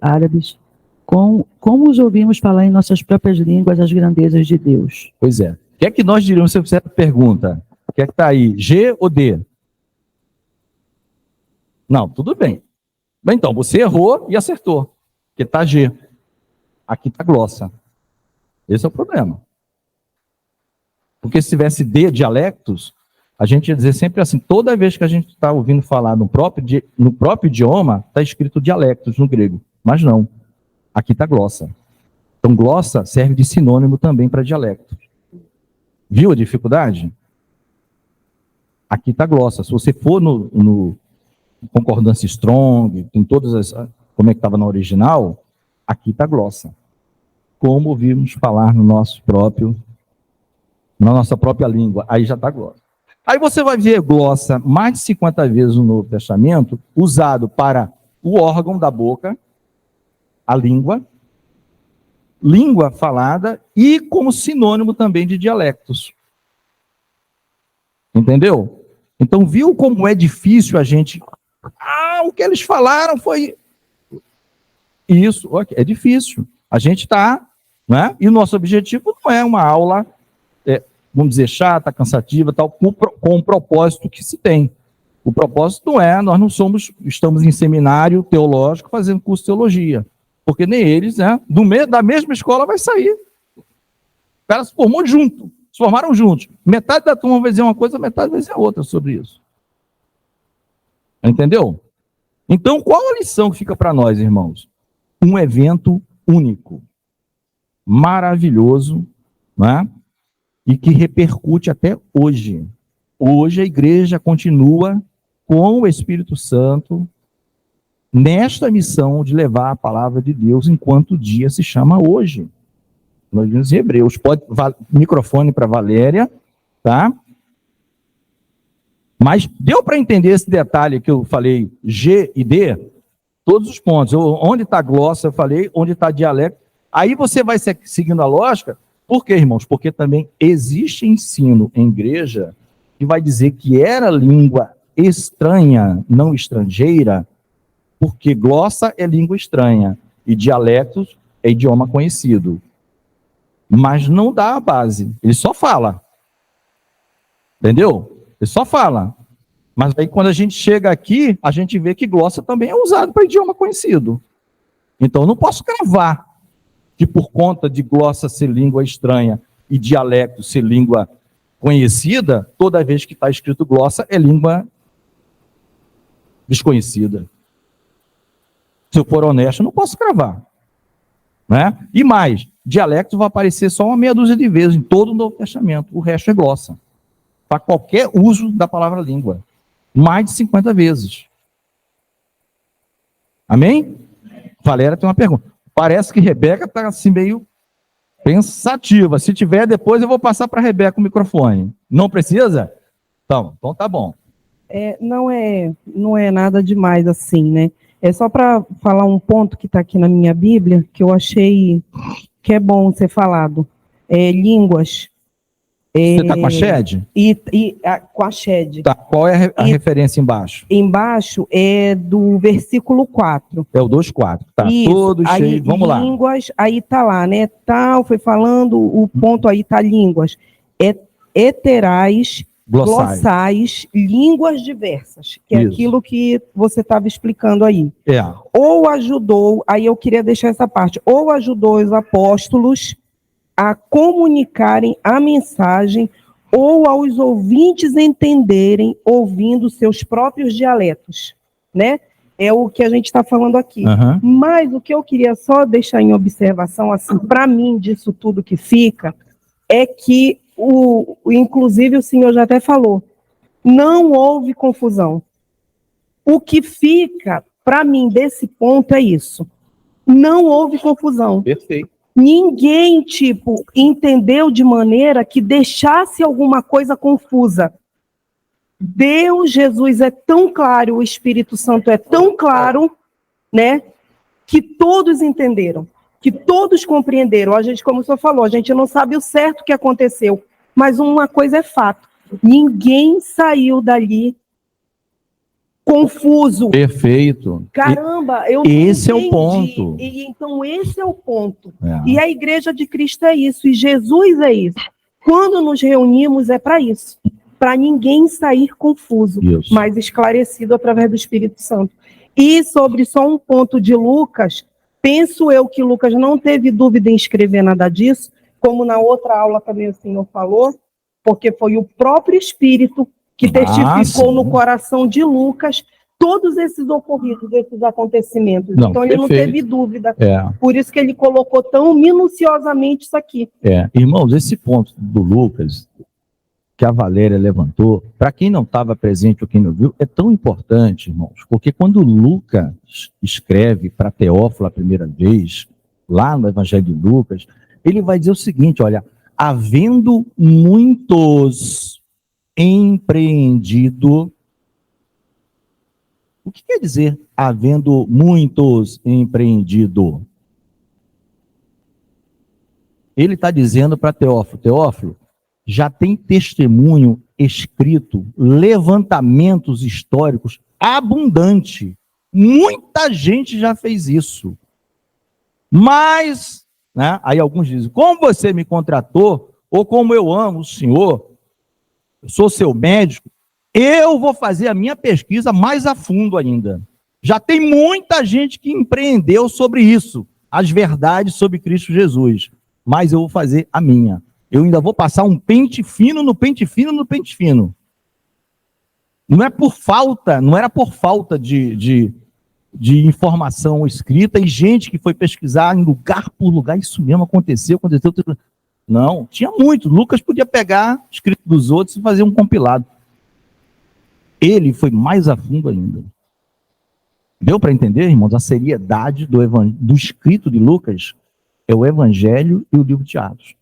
[SPEAKER 2] árabes, como os ouvimos falar em nossas próprias línguas as grandezas de Deus.
[SPEAKER 1] Pois é. O que é que nós diríamos se eu fizer a pergunta? O que é que está aí? G ou D? Não, tudo bem. Bem, então, você errou e acertou. Porque está G. Aqui está glossa. Esse é o problema. Porque se tivesse D, dialectos, a gente ia dizer sempre assim, toda vez que a gente está ouvindo falar no próprio idioma, está escrito dialectos no grego. Mas não. Aqui está glossa. Então, glossa serve de sinônimo também para dialecto. Viu a dificuldade? Aqui está glossa. Se você for no concordância strong, tem todas as... Como é que estava na original? Aqui está glossa. Como ouvimos falar na nossa própria língua. Aí já está glossa. Aí você vai ver glossa mais de 50 vezes no Novo Testamento, usado para o órgão da boca, a língua falada e como sinônimo também de dialectos. Entendeu? Então, viu como é difícil a gente... o que eles falaram foi... Isso, é difícil. A gente está... Né? E o nosso objetivo não é uma aula, vamos dizer, chata, cansativa, tal, com o propósito que se tem. O propósito não é... Nós não estamos em seminário teológico fazendo curso de teologia. Porque nem eles, né? Da mesma escola vai sair. O cara se formou junto. Se formaram juntos. Metade da turma vai dizer uma coisa, metade vai dizer outra sobre isso. Entendeu? Então, qual a lição que fica para nós, irmãos? Um evento único, maravilhoso, né? E que repercute até hoje. Hoje a igreja continua com o Espírito Santo nesta missão de levar a palavra de Deus enquanto o dia se chama hoje. Nós vimos em Hebreus. Microfone para Valéria, tá? Mas deu para entender esse detalhe que eu falei, G e D? Todos os pontos. Onde está glossa, eu falei, onde está dialecto. Aí você vai seguindo a lógica. Por quê, irmãos? Porque também existe ensino em igreja que vai dizer que era língua estranha, não estrangeira, porque glossa é língua estranha e dialectos é idioma conhecido. Mas não dá a base, ele só fala. Entendeu? Ele só fala. Mas aí quando a gente chega aqui, a gente vê que glossa também é usado para idioma conhecido. Então eu não posso cravar que por conta de glossa ser língua estranha e dialecto ser língua conhecida, toda vez que está escrito glossa é língua desconhecida. Se eu for honesto, eu não posso cravar. Né? E mais, dialecto vai aparecer só uma meia dúzia de vezes em todo o Novo Testamento. O resto é glossa. Para qualquer uso da palavra língua. Mais de 50 vezes. Amém? Valéria tem uma pergunta. Parece que Rebeca está assim meio pensativa. Se tiver, depois eu vou passar para a Rebeca o microfone. Não precisa? Então tá bom.
[SPEAKER 3] Não é nada demais assim, né? É só para falar um ponto que está aqui na minha Bíblia, que eu achei que é bom ser falado. Línguas.
[SPEAKER 1] Você está com a Shed?
[SPEAKER 3] Com a Shed.
[SPEAKER 1] Tá. Qual é a referência embaixo?
[SPEAKER 3] Embaixo é do versículo 4.
[SPEAKER 1] É o 2:4. Tá
[SPEAKER 3] isso,
[SPEAKER 1] todo cheio.
[SPEAKER 3] Aí,
[SPEAKER 1] vamos lá.
[SPEAKER 3] Línguas, aí tá lá, né? Tal, foi falando, o ponto aí tá línguas. Heterais, glossais, línguas diversas, que é
[SPEAKER 1] isso.
[SPEAKER 3] Aquilo que você estava explicando aí. Ou ajudou, aí eu queria deixar essa parte, ou ajudou os apóstolos a comunicarem a mensagem, ou aos ouvintes entenderem, ouvindo seus próprios dialetos, né? É o que a gente está falando aqui.
[SPEAKER 1] Uhum.
[SPEAKER 3] Mas o que eu queria só deixar em observação, assim, para mim, disso tudo que fica, é que inclusive o senhor já até falou, Não houve confusão. O que fica, para mim, desse ponto é isso. Não houve confusão.
[SPEAKER 1] Perfeito.
[SPEAKER 3] Ninguém, entendeu de maneira que deixasse alguma coisa confusa. Deus, Jesus é tão claro, o Espírito Santo é tão claro, né, que todos entenderam, que todos compreenderam. A gente, como o senhor falou, a gente não sabe o certo que aconteceu, mas uma coisa é fato: ninguém saiu dali confuso.
[SPEAKER 1] Perfeito.
[SPEAKER 3] Caramba, eu não
[SPEAKER 1] esse
[SPEAKER 3] entendi.
[SPEAKER 1] É o ponto.
[SPEAKER 3] Então, esse é o ponto.
[SPEAKER 1] É.
[SPEAKER 3] E a Igreja de Cristo é isso, e Jesus é isso. Quando nos reunimos, é para isso. Para ninguém sair confuso,
[SPEAKER 1] isso,
[SPEAKER 3] mas esclarecido através do Espírito Santo. E sobre só um ponto de Lucas, penso eu que Lucas não teve dúvida em escrever nada disso, como na outra aula também o senhor falou, porque foi o próprio Espírito que testificou no coração de Lucas todos esses ocorridos, esses acontecimentos.
[SPEAKER 1] Não,
[SPEAKER 3] então, ele não teve dúvida. Por isso que ele colocou tão minuciosamente isso aqui.
[SPEAKER 1] Irmãos, esse ponto do Lucas, que a Valéria levantou, para quem não estava presente ou quem não viu, é tão importante, irmãos, porque quando Lucas escreve para Teófilo a primeira vez, lá no Evangelho de Lucas, ele vai dizer o seguinte: olha, havendo muitos empreendido. O que quer dizer havendo muitos empreendido? Ele está dizendo para Teófilo: Teófilo, já tem testemunho escrito, levantamentos históricos abundante. Muita gente já fez isso. Mas, né, aí alguns dizem: como você me contratou, ou como eu amo o senhor, eu sou seu médico, eu vou fazer a minha pesquisa mais a fundo ainda. Já tem muita gente que empreendeu sobre isso, as verdades sobre Cristo Jesus, mas eu vou fazer a minha. Eu ainda vou passar um pente fino no pente fino no pente fino. Não era por falta de informação escrita e gente que foi pesquisar em lugar por lugar. Isso mesmo aconteceu. Não, tinha muito. Lucas podia pegar escrito dos outros e fazer um compilado. Ele foi mais a fundo ainda. Deu para entender, irmãos, a seriedade do escrito de Lucas? É o Evangelho e o livro de Atos.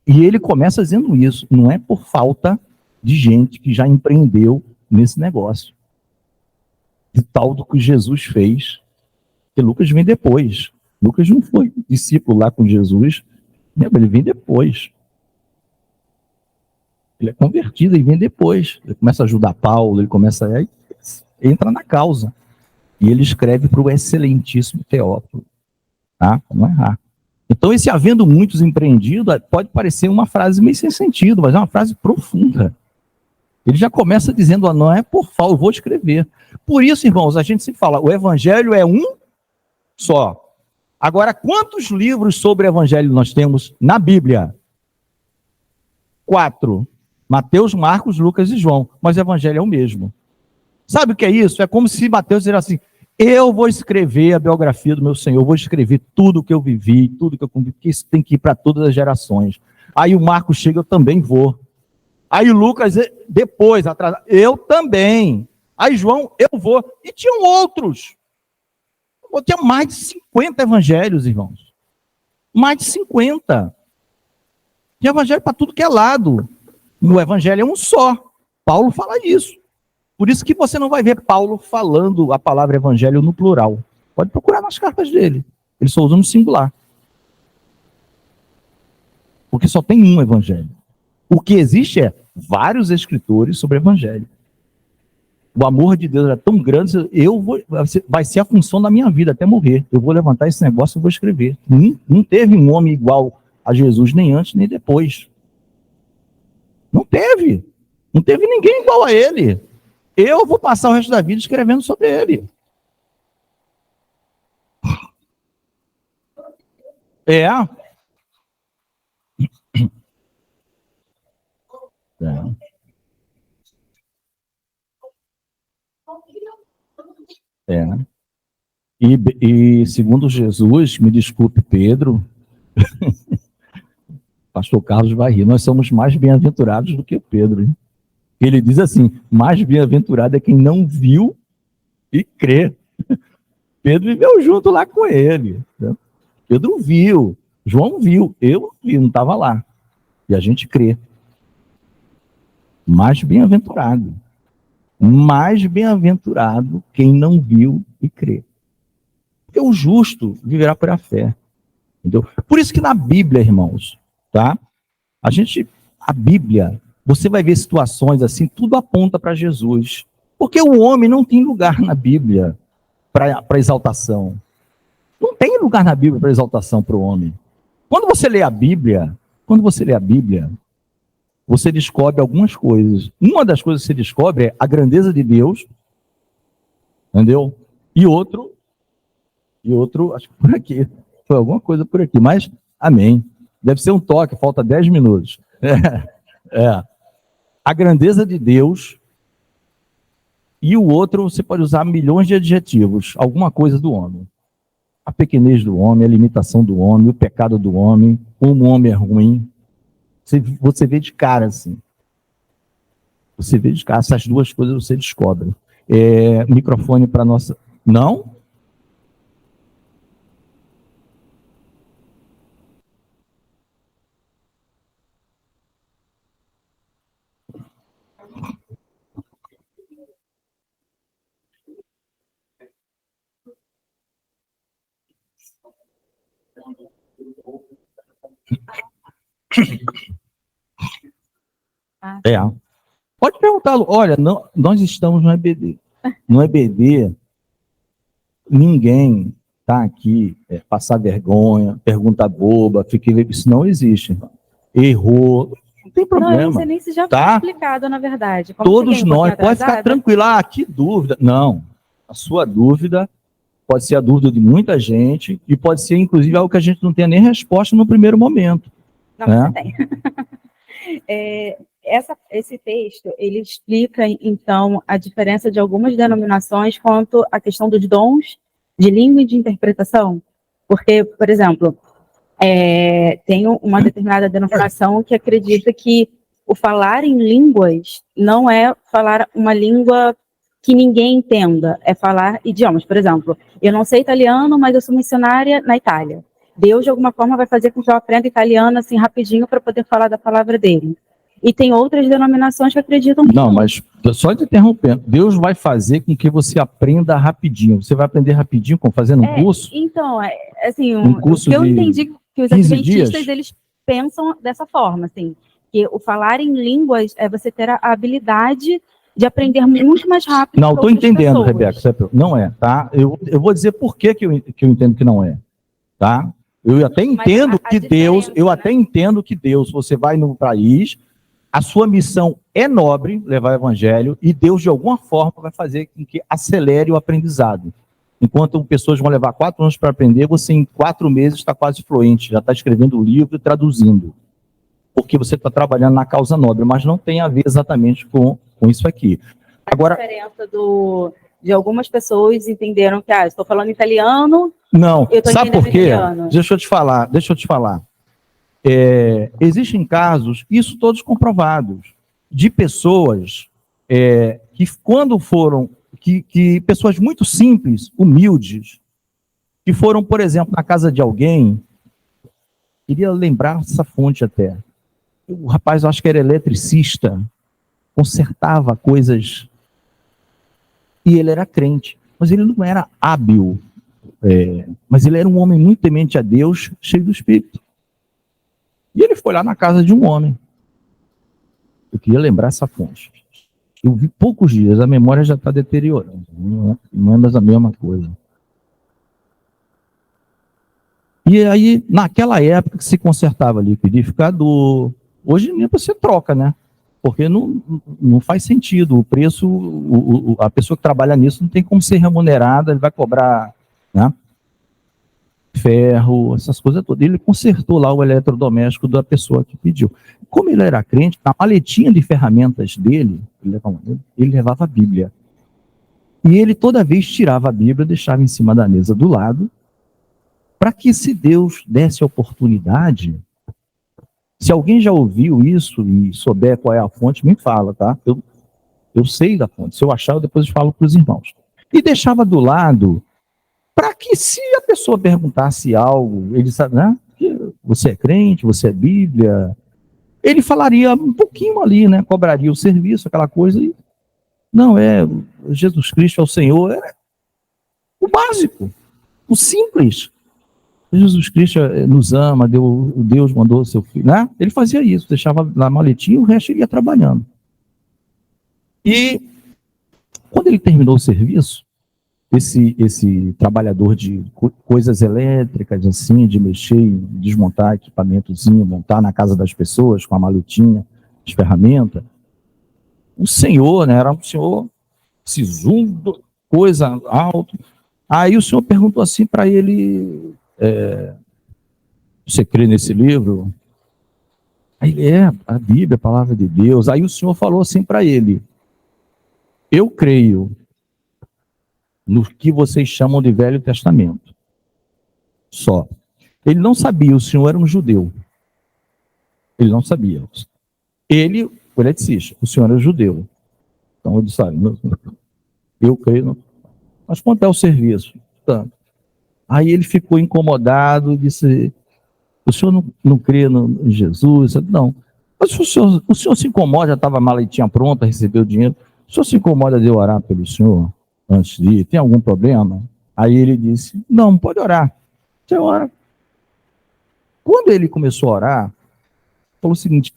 [SPEAKER 1] E ele começa dizendo isso. Não é por falta de gente que já empreendeu nesse negócio. De tal do que Jesus fez. Porque Lucas vem depois. Lucas não foi discípulo lá com Jesus. Ele vem depois. Ele é convertido, ele vem depois. Ele começa a ajudar Paulo, ele começa a entra na causa. E ele escreve para o excelentíssimo Teófilo. Tá? Não errar. Então, esse havendo muitos empreendidos pode parecer uma frase meio sem sentido, mas é uma frase profunda. Ele já começa dizendo: não é por falta, eu vou escrever. Por isso, irmãos, a gente se fala, o Evangelho é um só. Agora, quantos livros sobre o Evangelho nós temos na Bíblia? 4. Mateus, Marcos, Lucas e João. Mas o Evangelho é o mesmo. Sabe o que é isso? É como se Mateus dissesse assim: eu vou escrever a biografia do meu Senhor, eu vou escrever tudo o que eu vivi, tudo que eu convivi, porque isso tem que ir para todas as gerações. Aí o Marcos chega: eu também vou. Aí o Lucas, depois, atrás, eu também. Aí João, eu vou. E tinham outros. Tinha mais de 50 evangelhos, irmãos. Mais de 50. Tinha evangelho para tudo que é lado. No evangelho é um só. Paulo fala isso. Por isso que você não vai ver Paulo falando a palavra evangelho no plural. Pode procurar nas cartas dele. Ele só usa no singular. Porque só tem um evangelho. O que existe é vários escritores sobre evangelho. O amor de Deus é tão grande, vai ser a função da minha vida até morrer. Eu vou levantar esse negócio e vou escrever. Não teve um homem igual a Jesus, nem antes, nem depois. Não teve. Não teve ninguém igual a ele. Eu vou passar o resto da vida escrevendo sobre ele. E segundo Jesus, me desculpe, Pedro, pastor Carlos vai rir, nós somos mais bem-aventurados do que Pedro, hein? Ele diz assim, mais bem-aventurado é quem não viu e crê. Pedro viveu junto lá com ele. Né? Pedro viu, João viu, eu vi, não estava lá. E a gente crê. Mais bem-aventurado. Mais bem-aventurado quem não viu e crê. Porque o justo viverá por a fé. Entendeu? Por isso que na Bíblia, irmãos, tá? A Bíblia, você vai ver situações assim, tudo aponta para Jesus. Porque o homem não tem lugar na Bíblia para exaltação. Não tem lugar na Bíblia para exaltação para o homem. Quando você lê a Bíblia, você descobre algumas coisas. Uma das coisas que você descobre é a grandeza de Deus, entendeu? E outro, acho que por aqui, foi alguma coisa por aqui, mas amém. Deve ser um toque, falta 10 minutos. A grandeza de Deus e o outro, você pode usar milhões de adjetivos, alguma coisa do homem. A pequenez do homem, a limitação do homem, o pecado do homem, como o homem é ruim. Você vê de cara assim. Você vê de cara, essas duas coisas você descobre. Microfone para nossa... Não? Pode perguntá-lo. Olha, não, nós estamos no EBD. No EBD, ninguém está aqui passar vergonha, pergunta boba, isso não existe. Errou, não tem problema.
[SPEAKER 4] Não, você nem se já
[SPEAKER 1] tá?
[SPEAKER 4] foi explicado, na verdade. Como
[SPEAKER 1] todos nós, pode ficar tranquilo, que dúvida. Não, a sua dúvida pode ser a dúvida de muita gente e pode ser, inclusive, algo que a gente não tenha nem resposta no primeiro momento.
[SPEAKER 4] Não, você tem. Esse texto, ele explica, então, a diferença de algumas denominações quanto à questão dos dons de língua e de interpretação. Porque, por exemplo, tem uma determinada denominação que acredita que o falar em línguas não é falar uma língua que ninguém entenda, é falar idiomas. Por exemplo, eu não sei italiano, mas eu sou missionária na Itália. Deus, de alguma forma, vai fazer com que eu aprenda italiano assim rapidinho para poder falar da palavra dele. E tem outras denominações que acreditam que
[SPEAKER 1] não. Mas, só te interrompendo, Deus vai fazer com que você aprenda rapidinho. Você vai aprender rapidinho fazendo um curso?
[SPEAKER 4] Então, assim,
[SPEAKER 1] curso
[SPEAKER 4] o que eu entendi que os
[SPEAKER 1] 15
[SPEAKER 4] adventistas,
[SPEAKER 1] dias?
[SPEAKER 4] eles pensam dessa forma, assim, que o falar em línguas é você ter a habilidade de aprender muito mais rápido.
[SPEAKER 1] Não, estou entendendo, Rebeca. Não é, tá? Eu vou dizer por que eu entendo que não é, tá? Eu até entendo que Deus, você vai no país, a sua missão é nobre, levar o evangelho, e Deus, de alguma forma, vai fazer com que acelere o aprendizado. Enquanto pessoas vão levar 4 anos para aprender, você em 4 meses está quase fluente, já está escrevendo o livro e traduzindo. Porque você está trabalhando na causa nobre, mas não tem a ver exatamente com isso aqui. Agora,
[SPEAKER 4] a diferença de algumas pessoas entenderam que, estou falando italiano...
[SPEAKER 1] Não, sabe por quê? Deixa eu te falar. Existem casos, isso todos comprovados, de pessoas que quando foram, que pessoas muito simples, humildes, que foram, por exemplo, na casa de alguém, queria lembrar essa fonte até, o rapaz, eu acho que era eletricista, consertava coisas, e ele era crente, mas ele não era hábil, mas ele era um homem muito temente a Deus, cheio do Espírito. E ele foi lá na casa de um homem. Eu queria lembrar essa fonte. Eu vi poucos dias, a memória já está deteriorando. Não é mais a mesma coisa. E aí, naquela época que se consertava liquidificador, hoje em dia você troca, né? Porque não faz sentido. O preço, a pessoa que trabalha nisso não tem como ser remunerada, ele vai cobrar, né? Ferro, essas coisas todas. Ele consertou lá o eletrodoméstico da pessoa que pediu. Como ele era crente, na maletinha de ferramentas dele, ele levava a Bíblia. E ele toda vez tirava a Bíblia, deixava em cima da mesa do lado, para que, se Deus desse a oportunidade, se alguém já ouviu isso e souber qual é a fonte, me fala, tá? Eu sei da fonte. Se eu achar, eu depois falo para os irmãos. E deixava do lado, para que se a pessoa perguntasse algo, ele sabe, né? Você é crente, você é Bíblia, ele falaria um pouquinho ali, né? Cobraria o serviço, aquela coisa. E, não, Jesus Cristo é o Senhor. É o básico, o simples. Jesus Cristo nos ama, Deus mandou o seu filho, né? Ele fazia isso, deixava na maletinha e o resto ele ia trabalhando. E quando ele terminou o serviço, esse trabalhador de coisas elétricas, assim, de mexer, desmontar equipamentozinho, montar na casa das pessoas com a maletinha, as ferramentas, o senhor, né, era um senhor sisudo, coisa alta. Aí o senhor perguntou assim para ele, você crê nesse livro? Aí a Bíblia, a palavra de Deus. Aí o senhor falou assim para ele, eu creio no que vocês chamam de Velho Testamento. Só. Ele não sabia, o senhor era um judeu. Ele não sabia. Ele, o eletricista, o senhor era judeu. Então ele disse, eu creio. Mas quanto é o serviço? Tanto. Aí ele ficou incomodado, disse, o senhor não crê em Jesus? Não. Mas o senhor se incomoda, já estava a maletinha pronta, recebeu o dinheiro. O senhor se incomoda de eu orar pelo senhor antes de ir? Tem algum problema? Aí ele disse, não, pode orar. Você ora. Quando ele começou a orar, falou o seguinte,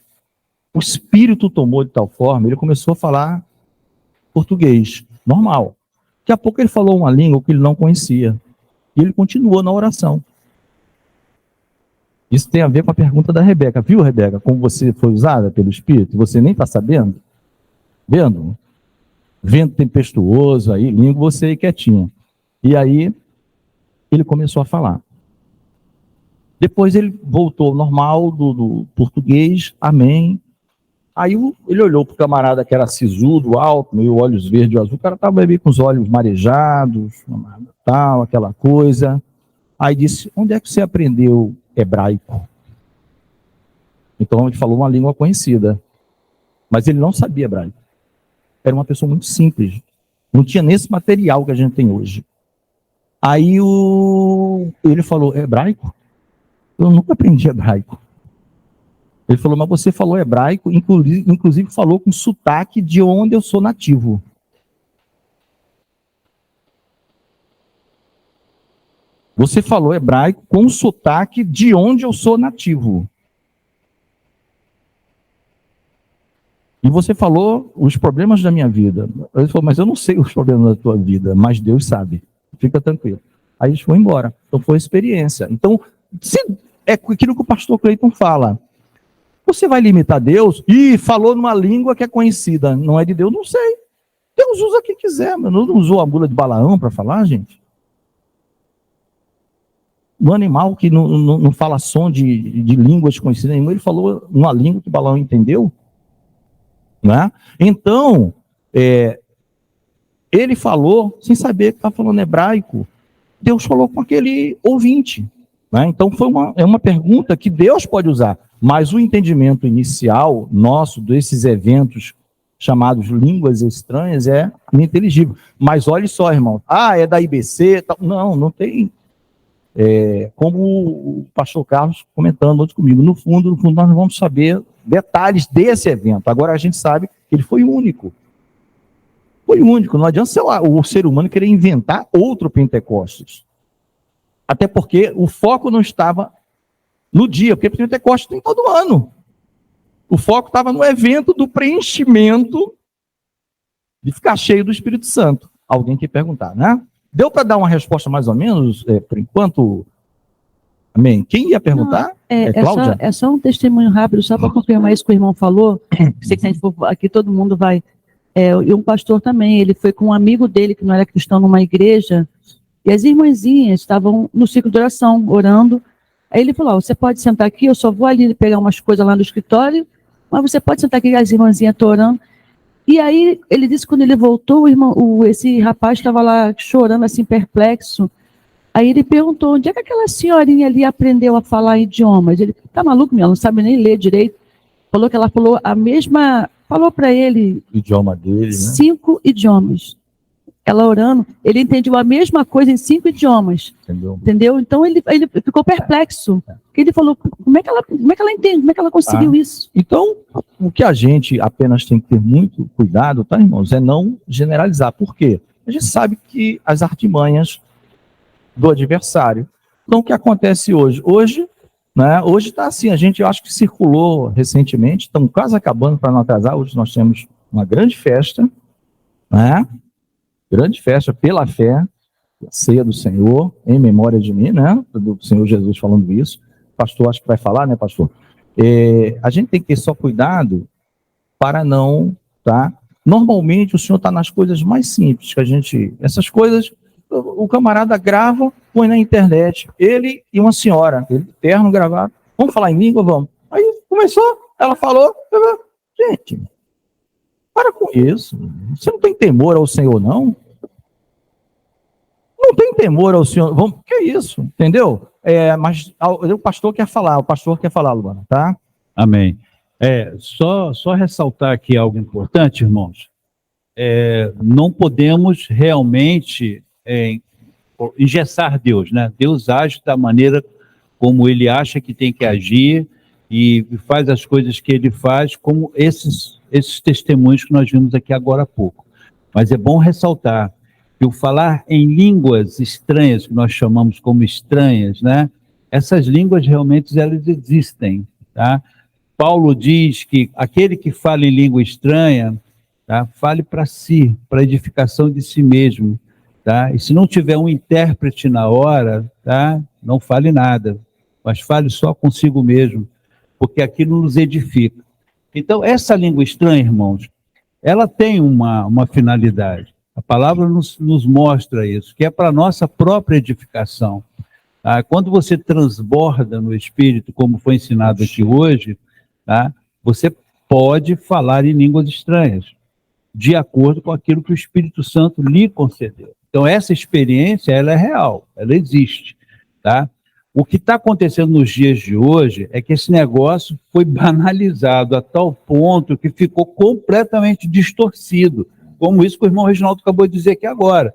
[SPEAKER 1] o Espírito tomou de tal forma, ele começou a falar português, normal. Daqui a pouco ele falou uma língua que ele não conhecia. E ele continuou na oração. Isso tem a ver com a pergunta da Rebeca. Viu, Rebeca, como você foi usada pelo Espírito? Você nem está sabendo? Vendo? Vento tempestuoso, aí, língua, você aí quietinho. E aí, ele começou a falar. Depois ele voltou ao normal do português, amém. Aí ele olhou para o camarada que era sisudo, alto, meio olhos verdes e azul, o cara estava meio com os olhos marejados, tal, aquela coisa. Aí disse, onde é que você aprendeu hebraico? Então ele falou uma língua conhecida, mas ele não sabia hebraico. Era uma pessoa muito simples, não tinha nesse material que a gente tem hoje. Aí ele falou, hebraico? Eu nunca aprendi hebraico. Ele falou, mas você falou hebraico, inclusive falou com sotaque de onde eu sou nativo. Você falou hebraico com sotaque de onde eu sou nativo. E você falou os problemas da minha vida. Ele falou, mas eu não sei os problemas da tua vida, mas Deus sabe. Fica tranquilo. Aí eles foram embora. Então foi experiência. Então, é aquilo que o pastor Cleiton fala. Você vai limitar Deus? Ih, falou numa língua que é conhecida. Não é de Deus? Não sei. Deus usa quem quiser. Não usou a bula de Balaão para falar, gente? No animal que não fala som de línguas conhecidas nenhuma, ele falou uma língua que Balaão entendeu. Né? Então, ele falou sem saber que estava falando hebraico. Deus falou com aquele ouvinte. Né? Então, é uma pergunta que Deus pode usar. Mas o entendimento inicial nosso desses eventos chamados línguas estranhas é ininteligível. Mas olhe só, irmão. É da IBC? Tal. Não tem. Como o pastor Carlos comentando ontem comigo. No fundo, nós não vamos saber detalhes desse evento. Agora a gente sabe que ele foi único. Foi único. Não adianta, sei lá, o ser humano querer inventar outro Pentecostes. Até porque o foco não estava no dia, porque Pentecostes tem todo ano. O foco estava no evento do preenchimento de ficar cheio do Espírito Santo. Alguém quer perguntar, né? Deu para dar uma resposta mais ou menos, por enquanto? Amém? Quem ia perguntar?
[SPEAKER 2] Cláudia? É só um testemunho rápido, só para confirmar isso que o irmão falou. Sei que se a gente for aqui, todo mundo vai. E um pastor também, ele foi com um amigo dele, que não era cristão, numa igreja, e as irmãzinhas estavam no ciclo de oração, orando. Aí ele falou, você pode sentar aqui, eu só vou ali pegar umas coisas lá no escritório, mas você pode sentar aqui, as irmãzinhas estão orando. E aí, ele disse que quando ele voltou, esse rapaz estava lá chorando, assim, perplexo. Aí ele perguntou, onde é que aquela senhorinha ali aprendeu a falar idiomas? Ele, tá maluco, meu, ela não sabe nem ler direito. Falou que ela falou a mesma falou para ele
[SPEAKER 1] O idioma dele, né?
[SPEAKER 2] 5 idiomas. Ela orando, ele entendeu a mesma coisa em 5 idiomas. Entendeu? Então ele ficou perplexo. Porque ele falou, como é que ela entende? Como é que ela conseguiu isso?
[SPEAKER 1] Então, o que a gente apenas tem que ter muito cuidado, tá, irmãos, é não generalizar. Por quê? A gente sabe que as artimanhas do adversário. Então, o que acontece hoje? Hoje está assim, eu acho que circulou recentemente, estamos quase acabando para não atrasar, hoje nós temos uma grande festa, né? Grande festa pela fé, a ceia do Senhor, em memória de mim, né? Do Senhor Jesus falando isso. Pastor, acho que vai falar, né, pastor? A gente tem que ter só cuidado para não, tá? Normalmente o Senhor está nas coisas mais simples, essas coisas, o camarada grava, põe na internet, ele e uma senhora, ele terno gravado, vamos falar em língua, vamos. Aí começou, ela falou, gente, para com isso. Você não tem temor ao Senhor, não? Não tem temor ao Senhor. Vamos, que é isso? Entendeu? Mas o pastor quer falar, Luana, tá?
[SPEAKER 5] Amém. Só ressaltar aqui algo importante, irmãos. Não podemos realmente engessar Deus, né? Deus age da maneira como ele acha que tem que agir e faz as coisas que ele faz, como esses testemunhos que nós vimos aqui agora há pouco. Mas é bom ressaltar que o falar em línguas estranhas, que nós chamamos como estranhas, né? Essas línguas realmente elas existem, tá? Paulo diz que aquele que fala em língua estranha, tá? Fale para si, para edificação de si mesmo, tá? E se não tiver um intérprete na hora, tá? Não fale nada, mas fale só consigo mesmo, porque aquilo nos edifica. Então, essa língua estranha, irmãos, ela tem uma finalidade. A palavra nos mostra isso, que é para a nossa própria edificação. Tá? Quando você transborda no Espírito, como foi ensinado aqui hoje, tá? Você pode falar em línguas estranhas, de acordo com aquilo que o Espírito Santo lhe concedeu. Então, essa experiência, ela é real, ela existe. Tá? O que está acontecendo nos dias de hoje é que esse negócio foi banalizado a tal ponto que ficou completamente distorcido, como isso que o irmão Reginaldo acabou de dizer aqui agora,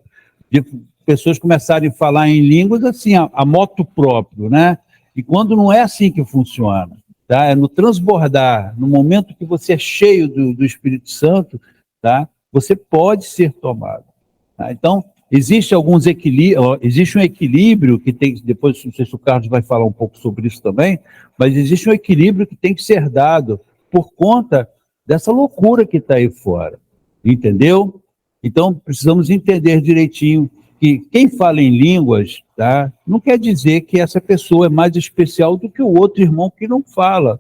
[SPEAKER 5] de pessoas começarem a falar em línguas assim, a moto próprio, né? E quando não é assim que funciona, tá? É no transbordar, no momento que você é cheio do Espírito Santo, tá? Você pode ser tomado. Tá? Então, existe um equilíbrio que tem, depois não sei se o Carlos vai falar um pouco sobre isso também, mas existe um equilíbrio que tem que ser dado por conta dessa loucura que está aí fora, entendeu? Então, precisamos entender direitinho que quem fala em línguas, tá, não quer dizer que essa pessoa é mais especial do que o outro irmão que não fala,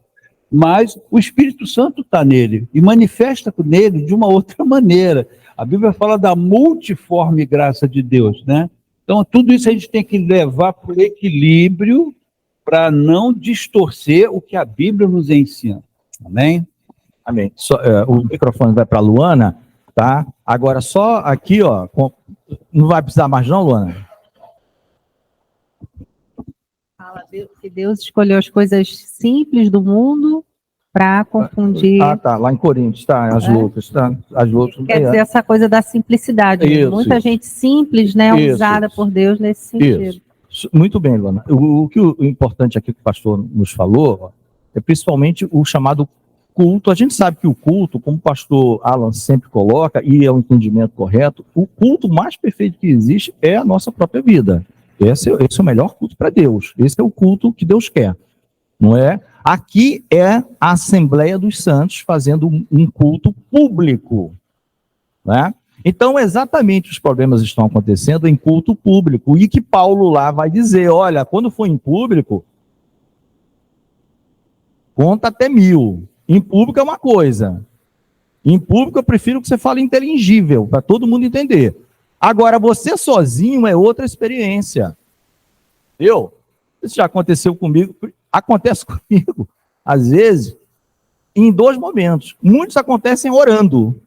[SPEAKER 5] mas o Espírito Santo está nele e manifesta nele de uma outra maneira. A Bíblia fala da multiforme graça de Deus, né? Então, tudo isso a gente tem que levar para o equilíbrio para não distorcer o que a Bíblia nos ensina. Amém?
[SPEAKER 1] Amém. O microfone vai para a Luana, tá? Agora, só aqui, ó, não vai precisar mais não, Luana?
[SPEAKER 6] Fala que Deus escolheu as coisas simples do mundo para confundir.
[SPEAKER 1] Tá, lá em Coríntios, tá, as lutas, tá? As lutas.
[SPEAKER 6] Quer dizer, essa coisa da simplicidade. Muita gente simples, né, usada por Deus nesse sentido.
[SPEAKER 1] Muito bem, Luana. O importante aqui que o pastor nos falou, ó, é principalmente o chamado culto. A gente sabe que o culto, como o pastor Alan sempre coloca, e é o entendimento correto, o culto mais perfeito que existe é a nossa própria vida. Esse é o melhor culto para Deus. Esse é o culto que Deus quer, não é? Aqui é a Assembleia dos Santos fazendo um culto público, né? Então, exatamente os problemas estão acontecendo em culto público, e que Paulo lá vai dizer, olha, quando for em público, conta até 1000. Em público é uma coisa. Em público eu prefiro que você fale inteligível, para todo mundo entender. Agora, você sozinho é outra experiência. Isso já aconteceu comigo, acontece comigo, às vezes, em 2 momentos. Muitos acontecem orando.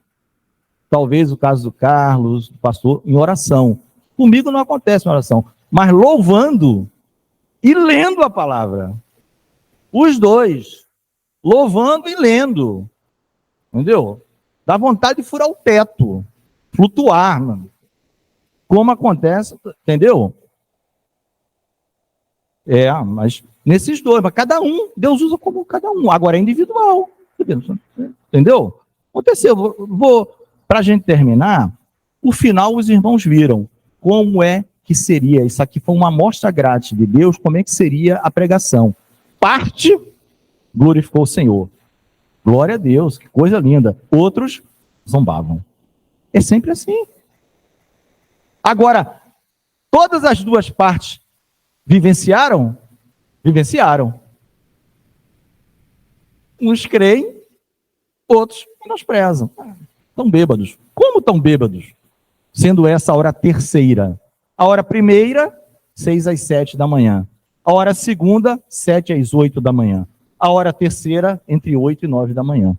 [SPEAKER 1] Talvez o caso do Carlos, do pastor, em oração. Comigo não acontece em oração, mas louvando e lendo a palavra. Os dois, louvando e lendo. entendeu? Dá vontade de furar o teto, flutuar, mano. Como acontece, entendeu? Mas nesses dois, mas cada um, Deus usa como cada um, agora é individual, entendeu? Aconteceu, para a gente terminar, o final os irmãos viram como é que seria, isso aqui foi uma amostra grátis de Deus, como é que seria a pregação. Parte, glorificou o Senhor. Glória a Deus, que coisa linda. Outros zombavam. É sempre assim. Agora, todas as duas partes vivenciaram? Vivenciaram. Uns creem, outros menosprezam. Estão bêbados. Como estão bêbados? Sendo essa a hora terceira. A hora primeira, 6 às 7 da manhã. A hora segunda, 7 às 8 da manhã. A hora terceira, entre 8 e 9 da manhã.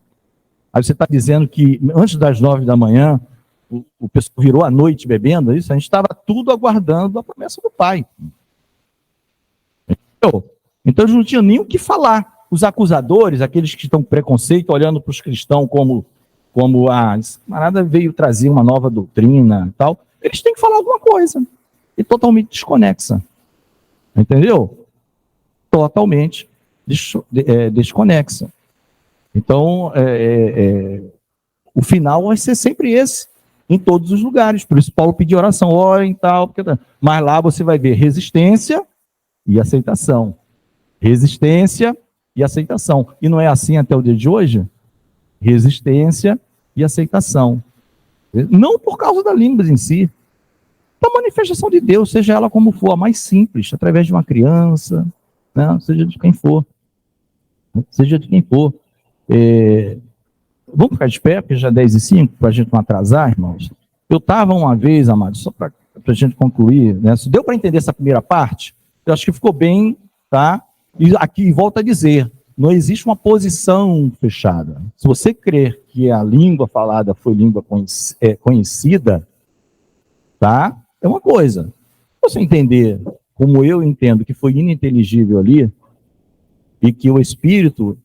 [SPEAKER 1] Aí você está dizendo que antes das 9 da manhã, o pessoal virou a noite bebendo, isso? A gente estava tudo aguardando a promessa do Pai. Então eles não tinham nem o que falar. Os acusadores, aqueles que estão com preconceito, olhando para os cristãos como esse camarada veio trazer uma nova doutrina e tal, eles têm que falar alguma coisa. E totalmente desconexa. Entendeu? Totalmente desconexa. Então, o final vai ser sempre esse, em todos os lugares. Por isso Paulo pediu oração, orem e tal, mas lá você vai ver resistência e aceitação. Resistência e aceitação. E não é assim até o dia de hoje? Resistência e aceitação. Não por causa da língua em si, da manifestação de Deus, seja ela como for, a mais simples, através de uma criança, né? Seja de quem for. Seja de quem for. Vamos ficar de pé, porque já é 10h05, para a gente não atrasar, irmãos. Eu estava uma vez, amados, só para a gente concluir, né? Se deu para entender essa primeira parte, eu acho que ficou bem, tá? E aqui, volto a dizer, não existe uma posição fechada. Se você crer que a língua falada foi língua conhecida, tá? É uma coisa. Se você entender, como eu entendo, que foi ininteligível ali, e que o Espírito,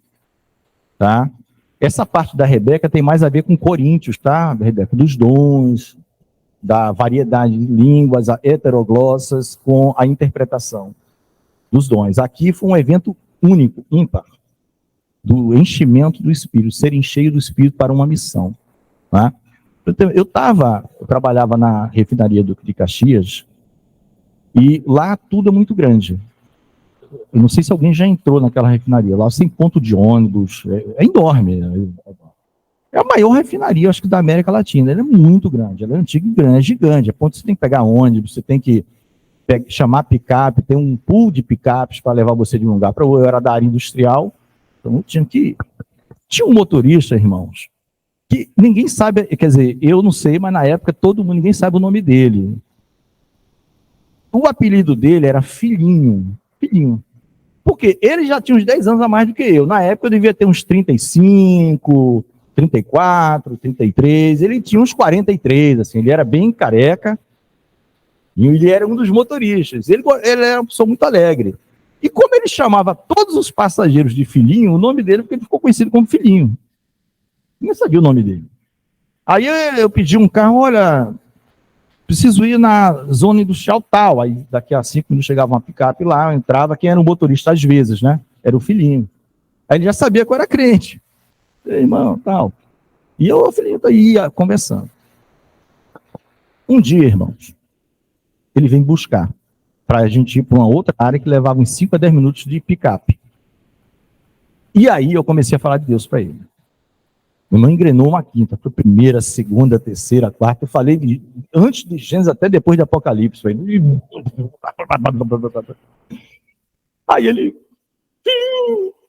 [SPEAKER 1] tá? Essa parte da Rebeca tem mais a ver com Coríntios, tá, Rebeca? Dos dons, da variedade de línguas, a heteroglossas, com a interpretação dos dons. Aqui foi um evento único, ímpar, do enchimento do Espírito, serem cheios do Espírito para uma missão, tá? Eu trabalhava na refinaria de Caxias, e lá tudo é muito grande. Eu não sei se alguém já entrou naquela refinaria. Lá tem ponto de ônibus, é enorme. É a maior refinaria, acho que, da América Latina. Ela é muito grande, ela é antiga e grande, é gigante. A ponto que você tem que pegar ônibus, você tem que chamar picape, tem um pool de picapes para levar você de um lugar para outro. Eu era da área industrial, então tinha um motorista, irmãos, que ninguém sabe, quer dizer, eu não sei, mas na época ninguém sabe o nome dele. O apelido dele era Filhinho. Porque ele já tinha uns 10 anos a mais do que eu. Na época eu devia ter uns 35, 34, 33. Ele tinha uns 43, assim. Ele era bem careca. E ele era um dos motoristas. Ele era uma pessoa muito alegre. E como ele chamava todos os passageiros de Filhinho, o nome dele, porque ele ficou conhecido como Filhinho. Ninguém sabia o nome dele. Aí eu pedi um carro, olha, preciso ir na zona industrial tal. Aí daqui a 5 minutos chegava uma picape lá, eu entrava, quem era o motorista às vezes, né? Era o Filhinho. Aí ele já sabia que eu era crente. Irmão, tal. E eu, o Filhinho, ia conversando. Um dia, irmãos, ele vem buscar para a gente ir para uma outra área que levava uns 5 a 10 minutos de picape. E aí eu comecei a falar de Deus para ele. Meu irmão engrenou uma quinta, foi primeira, segunda, terceira, quarta. Eu falei antes de Gênesis até depois de Apocalipse. Aí ele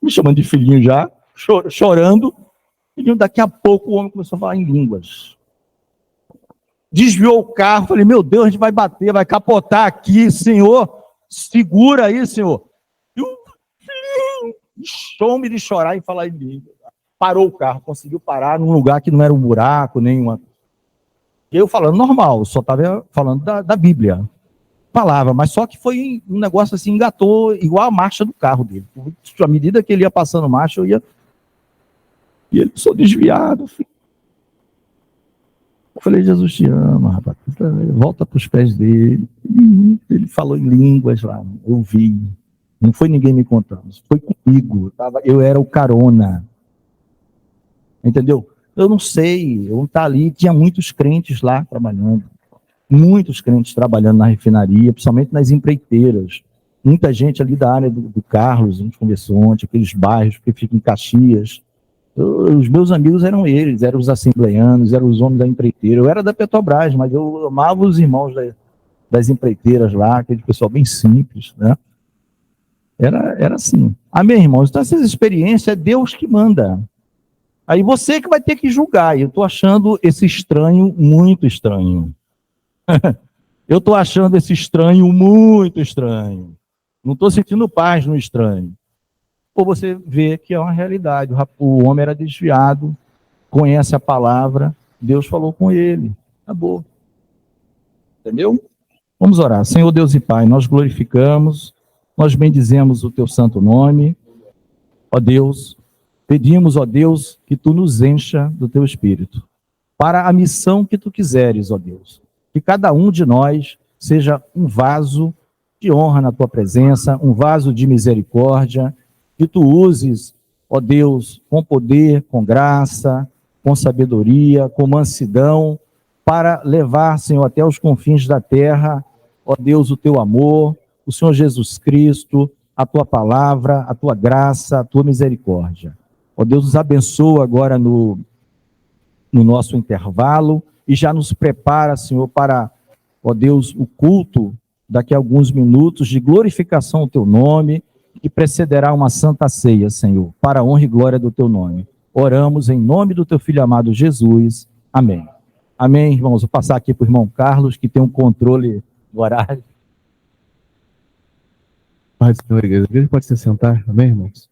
[SPEAKER 1] me chamando de filhinho já, chorando. E daqui a pouco o homem começou a falar em línguas. Desviou o carro, falei, meu Deus, a gente vai bater, vai capotar aqui, Senhor, segura aí, Senhor. E o filhinho, chome de chorar e falar em línguas. Parou o carro, conseguiu parar num lugar que não era um buraco, nenhuma. Eu falando normal, só estava falando da Bíblia. Palavra, mas só que foi um negócio assim, engatou igual a marcha do carro dele. À medida que ele ia passando marcha, eu ia... E ele, sou desviado, filho. Eu falei, Jesus te ama, rapaz. Volta para os pés dele. Ele falou em línguas lá, eu vi. Não foi ninguém me contando, foi comigo. Eu era o carona. Entendeu? Eu não sei, eu tá ali, tinha muitos crentes lá trabalhando. Muitos crentes trabalhando na refinaria, principalmente nas empreiteiras. Muita gente ali da área do Carlos, a gente conversou ontem, aqueles bairros que ficam em Caxias. Os meus amigos eram eles, eram os assembleianos, eram os homens da empreiteira. Eu era da Petrobras, mas eu amava os irmãos das empreiteiras lá, aquele pessoal bem simples, né? Era assim. Amém, irmãos? Então, essas experiências é Deus que manda. Aí você que vai ter que julgar. Eu estou achando esse estranho muito estranho. Eu estou achando esse estranho muito estranho. Não estou sentindo paz no estranho. Ou você vê que é uma realidade. O homem era desviado, conhece a palavra, Deus falou com ele. Acabou. Entendeu? Vamos orar. Senhor Deus e Pai, nós glorificamos, nós bendizemos o teu santo nome. Ó Deus, pedimos, ó Deus, que tu nos encha do teu Espírito, para a missão que tu quiseres, ó Deus. Que cada um de nós seja um vaso de honra na tua presença, um vaso de misericórdia, que tu uses, ó Deus, com poder, com graça, com sabedoria, com mansidão, para levar, Senhor, até os confins da terra, ó Deus, o teu amor, o Senhor Jesus Cristo, a tua palavra, a tua graça, a tua misericórdia. Ó Deus, nos abençoa agora no nosso intervalo e já nos prepara, Senhor, para, ó Deus, o culto daqui a alguns minutos de glorificação ao teu nome, que precederá uma santa ceia, Senhor, para a honra e glória do teu nome. Oramos em nome do teu Filho amado Jesus. Amém. Amém, irmãos. Vou passar aqui para o irmão Carlos, que tem um controle do horário.
[SPEAKER 7] Paz do Senhor, igreja. A igreja pode se sentar, amém, irmãos?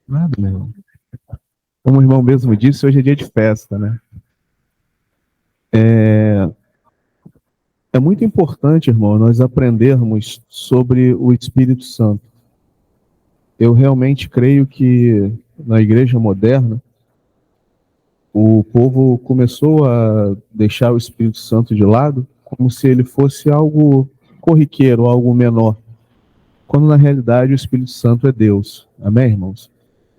[SPEAKER 7] Nada, meu irmão. Como o irmão mesmo disse, hoje é dia de festa, né? É muito importante, irmão, nós aprendermos sobre o Espírito Santo. Eu realmente creio que na igreja moderna, o povo começou a deixar o Espírito Santo de lado como se ele fosse algo corriqueiro, algo menor, quando na realidade o Espírito Santo é Deus. Amém, irmãos?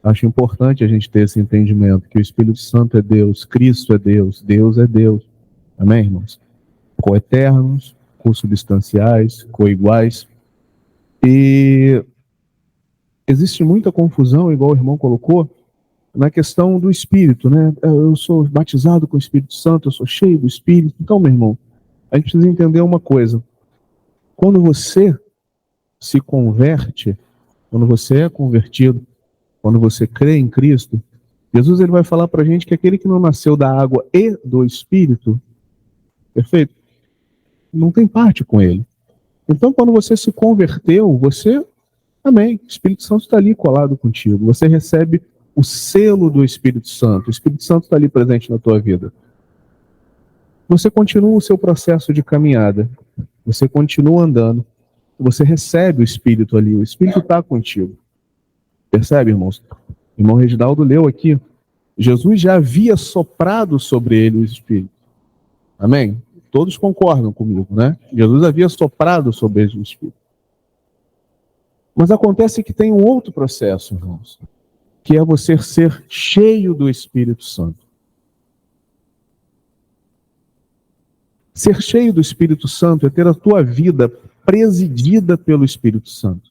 [SPEAKER 7] Acho importante a gente ter esse entendimento, que o Espírito Santo é Deus, Cristo é Deus, Deus é Deus. Amém, irmãos? Coeternos, consubstanciais, coiguais. E existe muita confusão, igual o irmão colocou, na questão do Espírito, né? Eu sou batizado com o Espírito Santo, eu sou cheio do Espírito. Então, meu irmão, a gente precisa entender uma coisa. Quando você se converte, quando você é convertido, quando você crê em Cristo, Jesus ele vai falar para a gente que aquele que não nasceu da água e do Espírito, perfeito? Não tem parte com ele. Então, quando você se converteu, você, amém, o Espírito Santo está ali colado contigo. Você recebe o selo do Espírito Santo. O Espírito Santo está ali presente na tua vida. Você continua o seu processo de caminhada. Você continua andando. Você recebe o Espírito ali. O Espírito está contigo. Percebe, irmãos? O irmão Reginaldo leu aqui. Jesus já havia soprado sobre ele o Espírito. Amém? Todos concordam comigo, né? Jesus havia soprado sobre ele o Espírito. Mas acontece que tem um outro processo, irmãos, que é você ser cheio do Espírito Santo. Ser cheio do Espírito Santo é ter a tua vida presidida pelo Espírito Santo.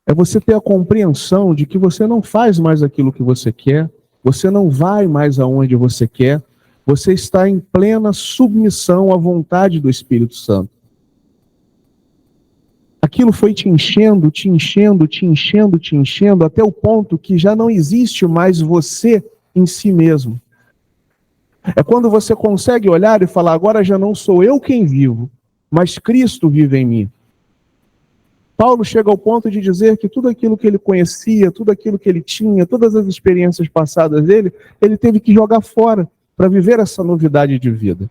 [SPEAKER 7] É você ter a compreensão de que você não faz mais aquilo que você quer, você não vai mais aonde você quer, você está em plena submissão à vontade do Espírito Santo. Aquilo foi te enchendo, te enchendo, te enchendo, te enchendo, até o ponto que já não existe mais você em si mesmo. É quando você consegue olhar e falar, agora já não sou eu quem vivo, mas Cristo vive em mim. Paulo chega ao ponto de dizer que tudo aquilo que ele conhecia, tudo aquilo que ele tinha, todas as experiências passadas dele, ele teve que jogar fora para viver essa novidade de vida.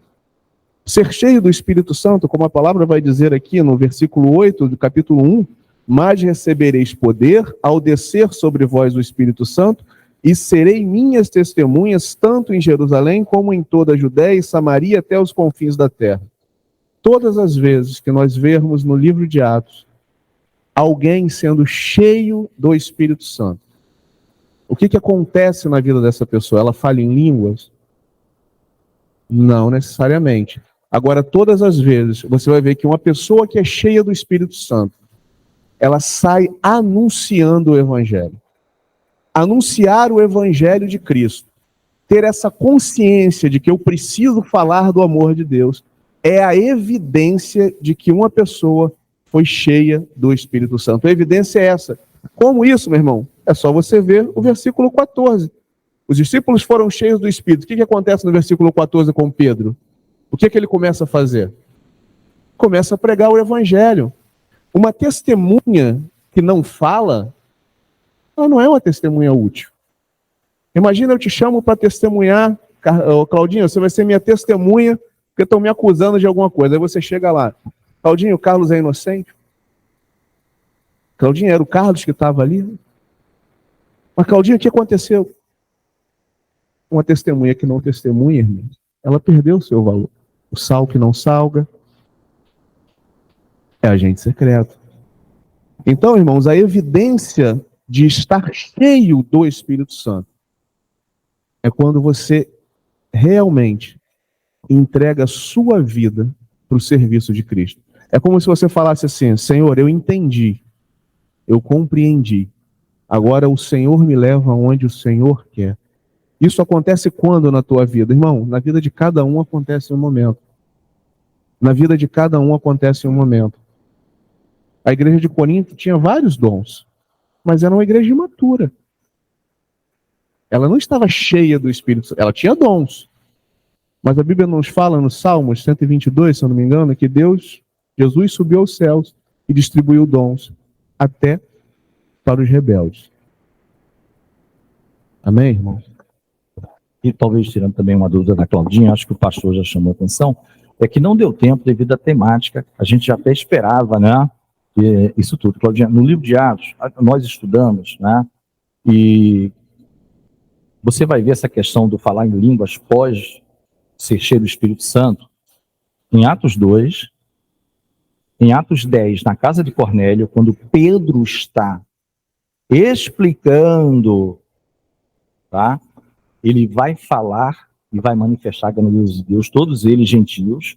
[SPEAKER 7] Ser cheio do Espírito Santo, como a palavra vai dizer aqui no versículo 8 do capítulo 1, mas recebereis poder ao descer sobre vós o Espírito Santo, e serei minhas testemunhas tanto em Jerusalém como em toda a Judéia e Samaria até os confins da terra. Todas as vezes que nós vermos no livro de Atos alguém sendo cheio do Espírito Santo, o que acontece na vida dessa pessoa? Ela fala em línguas? Não necessariamente. Agora, todas as vezes, você vai ver que uma pessoa que é cheia do Espírito Santo, ela sai anunciando o Evangelho. Anunciar o Evangelho de Cristo, ter essa consciência de que eu preciso falar do amor de Deus, é a evidência de que uma pessoa foi cheia do Espírito Santo. A evidência é essa. Como isso, meu irmão? É só você ver o versículo 14. Os discípulos foram cheios do Espírito. O que acontece no versículo 14 com Pedro? O que ele começa a fazer? Começa a pregar o Evangelho. Uma testemunha que não fala, ela não é uma testemunha útil. Imagina, eu te chamo para testemunhar, Claudinho, você vai ser minha testemunha, porque estão me acusando de alguma coisa. Aí você chega lá, Claudinho, o Carlos é inocente? Claudinho, era o Carlos que estava ali? Mas Claudinho, o que aconteceu? Uma testemunha que não testemunha, irmão, ela perdeu o seu valor. O sal que não salga é agente secreto. Então, irmãos, a evidência de estar cheio do Espírito Santo é quando você realmente entrega a sua vida para o serviço de Cristo. É como se você falasse assim: Senhor, eu entendi, eu compreendi, agora o Senhor me leva aonde o Senhor quer. Isso acontece quando na tua vida? Irmão, na vida de cada um acontece em um momento. Na vida de cada um acontece em um momento. A igreja de Corinto tinha vários dons, mas era uma igreja imatura. Ela não estava cheia do Espírito Santo, ela tinha dons. Mas a Bíblia nos fala no Salmos 122, se eu não me engano, que Jesus subiu aos céus e distribuiu dons até para os rebeldes. Amém, irmão?
[SPEAKER 1] E talvez tirando também uma dúvida da Claudinha, acho que o pastor já chamou atenção, é que não deu tempo devido à temática, a gente já até esperava, né, isso tudo. Claudinha, no livro de Atos, nós estudamos, né, e você vai ver essa questão do falar em línguas pós ser cheio do Espírito Santo, em Atos 2, em Atos 10, na casa de Cornélio, quando Pedro está explicando, tá? Ele vai falar e vai manifestar a grandeza de Deus, todos eles gentios.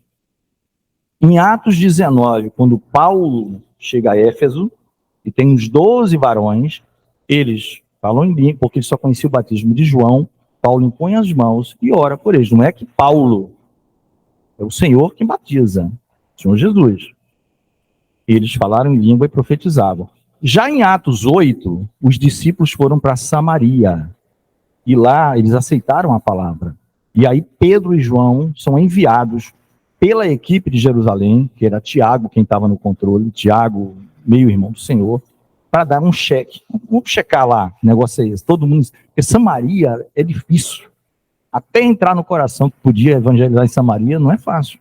[SPEAKER 1] Em Atos 19, quando Paulo chega a Éfeso, e tem uns 12 varões, eles falam em língua, porque eles só conheciam o batismo de João. Paulo impõe as mãos e ora por eles. Não é que Paulo, é o Senhor quem batiza, o Senhor Jesus. Eles falaram em língua e profetizavam. Já em Atos 8, os discípulos foram para Samaria. E lá eles aceitaram a palavra. E aí Pedro e João são enviados pela equipe de Jerusalém, que era Tiago quem estava no controle, Tiago, meio-irmão do Senhor, para dar um cheque. Vamos checar lá, que negócio é esse. Todo mundo... Porque Samaria é difícil. Até entrar no coração que podia evangelizar em Samaria não é fácil.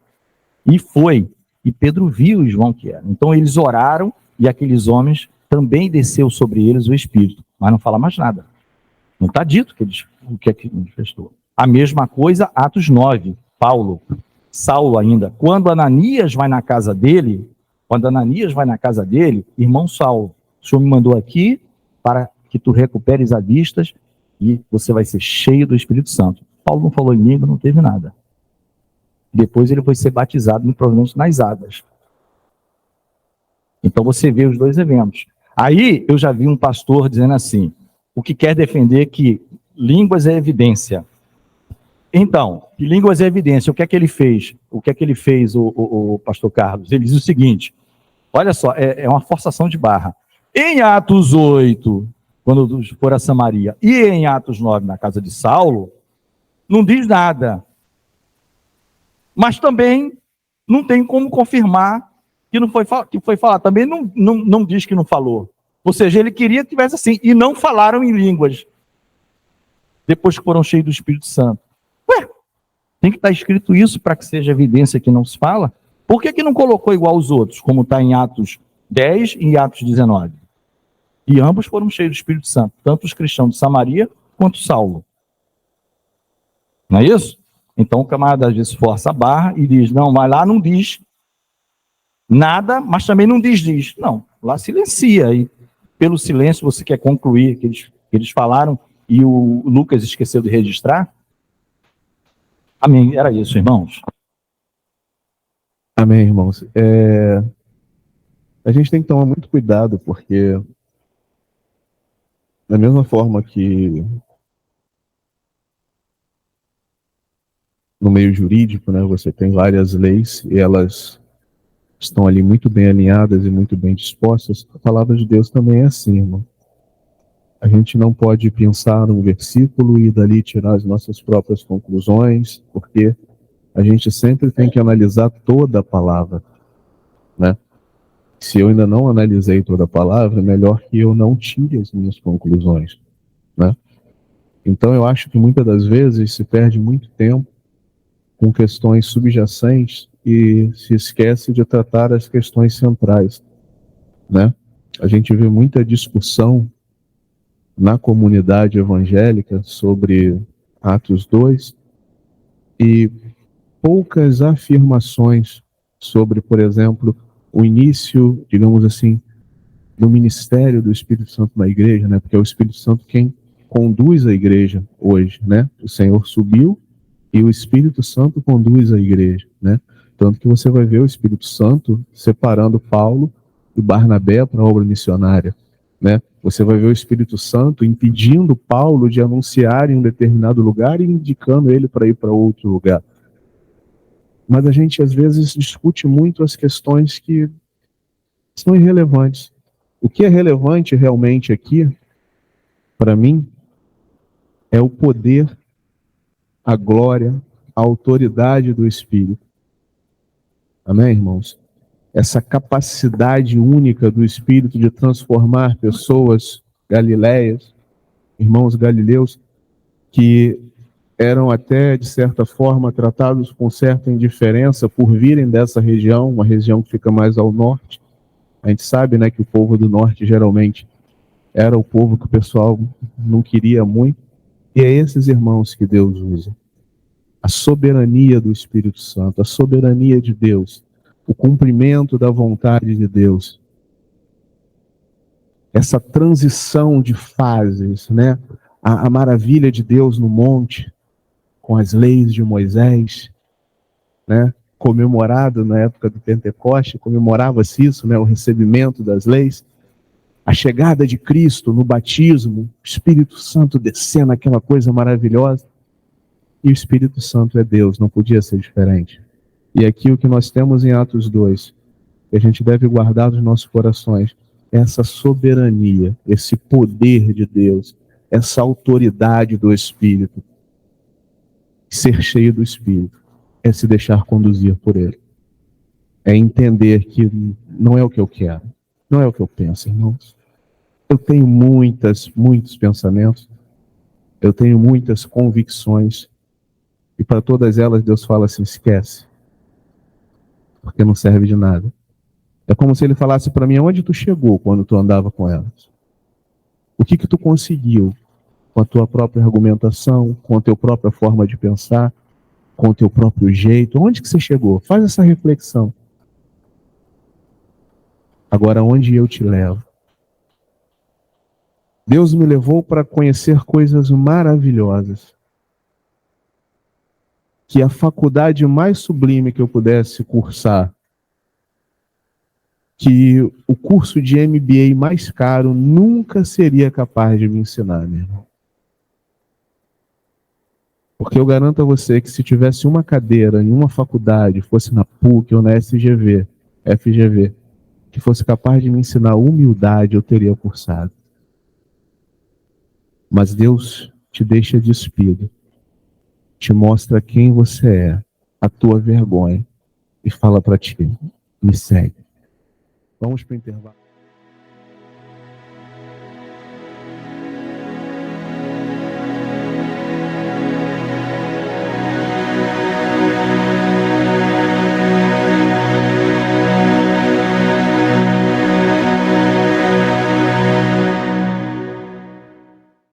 [SPEAKER 1] E foi. E Pedro viu e João que era. Então eles oraram e aqueles homens também desceu sobre eles o Espírito. Mas não fala mais nada. Não está dito o que é que manifestou. A mesma coisa, Atos 9, Saulo ainda. Quando Ananias vai na casa dele, irmão Saulo, o Senhor me mandou aqui para que tu recuperes a vistas e você vai ser cheio do Espírito Santo. Paulo não falou em língua, não teve nada. Depois ele foi ser batizado, provavelmente nas águas. Então você vê os dois eventos. Aí eu já vi um pastor dizendo assim, o que quer defender que línguas é evidência. Então, que línguas é evidência, o que é que ele fez? O que é que ele fez, o pastor Carlos? Ele diz o seguinte, olha só, é uma forçação de barra. Em Atos 8, quando for a Samaria, e em Atos 9, na casa de Saulo, não diz nada. Mas também não tem como confirmar que foi falar. Também não diz que não falou. Ou seja, ele queria que tivesse assim, e não falaram em línguas. Depois que foram cheios do Espírito Santo. Ué, tem que estar escrito isso para que seja evidência que não se fala? Por que não colocou igual aos outros, como está em Atos 10 e Atos 19. E ambos foram cheios do Espírito Santo, tanto os cristãos de Samaria quanto Saulo. Não é isso? Então o camarada às vezes força a barra e diz, não, vai lá, não diz nada, mas também não diz. Não, lá silencia. E pelo silêncio você quer concluir que eles falaram e o Lucas esqueceu de registrar? Amém. Era isso, irmãos.
[SPEAKER 7] Amém, irmãos. A gente tem que tomar muito cuidado, porque da mesma forma que no meio jurídico, né, você tem várias leis e elas estão ali muito bem alinhadas e muito bem dispostas, a palavra de Deus também é assim, irmão. A gente não pode pensar um versículo e dali tirar as nossas próprias conclusões, porque a gente sempre tem que analisar toda a palavra, né? Se eu ainda não analisei toda a palavra, é melhor que eu não tire as minhas conclusões, né? Então eu acho que muitas das vezes se perde muito tempo com questões subjacentes e se esquece de tratar as questões centrais, né? A gente vê muita discussão na comunidade evangélica sobre Atos 2 e poucas afirmações sobre, por exemplo, o início, digamos assim, do ministério do Espírito Santo na igreja, né? Porque é o Espírito Santo quem conduz a igreja hoje, né? O Senhor subiu e o Espírito Santo conduz a igreja, né? Tanto que você vai ver o Espírito Santo separando Paulo e Barnabé para a obra missionária, né? Você vai ver o Espírito Santo impedindo Paulo de anunciar em um determinado lugar e indicando ele para ir para outro lugar. Mas a gente às vezes discute muito as questões que são irrelevantes. O que é relevante realmente aqui, para mim, é o poder, a glória, a autoridade do Espírito. Amém, irmãos? Essa capacidade única do Espírito de transformar pessoas galileias, irmãos galileus, que eram até, de certa forma, tratados com certa indiferença por virem dessa região, uma região que fica mais ao norte. A gente sabe, né, que o povo do norte, geralmente, era o povo que o pessoal não queria muito. E é esses irmãos que Deus usa. A soberania do Espírito Santo, a soberania de Deus, o cumprimento da vontade de Deus. Essa transição de fases, né? A maravilha de Deus no monte, com as leis de Moisés, né? Comemorado na época do Pentecoste, comemorava-se isso, né? O recebimento das leis. A chegada de Cristo no batismo, o Espírito Santo descendo, aquela coisa maravilhosa. E o Espírito Santo é Deus, não podia ser diferente. E aqui o que nós temos em Atos 2, que a gente deve guardar nos nossos corações, é essa soberania, esse poder de Deus, essa autoridade do Espírito. Ser cheio do Espírito é se deixar conduzir por Ele. É entender que não é o que eu quero, não é o que eu penso, irmãos. Eu tenho muitos pensamentos, eu tenho muitas convicções, e para todas elas Deus fala assim, esquece, porque não serve de nada. É como se Ele falasse para mim, onde tu chegou quando tu andava com elas? O que tu conseguiu com a tua própria argumentação, com a tua própria forma de pensar, com o teu próprio jeito? Onde que você chegou? Faz essa reflexão. Agora, onde eu te levo? Deus me levou para conhecer coisas maravilhosas. Que a faculdade mais sublime que eu pudesse cursar, que o curso de MBA mais caro nunca seria capaz de me ensinar, meu irmão. Porque eu garanto a você que se tivesse uma cadeira em uma faculdade, fosse na PUC ou na FGV, que fosse capaz de me ensinar humildade, eu teria cursado. Mas Deus te deixa despido, te mostra quem você é, a tua vergonha, e fala para ti, me segue. Vamos para o intervalo.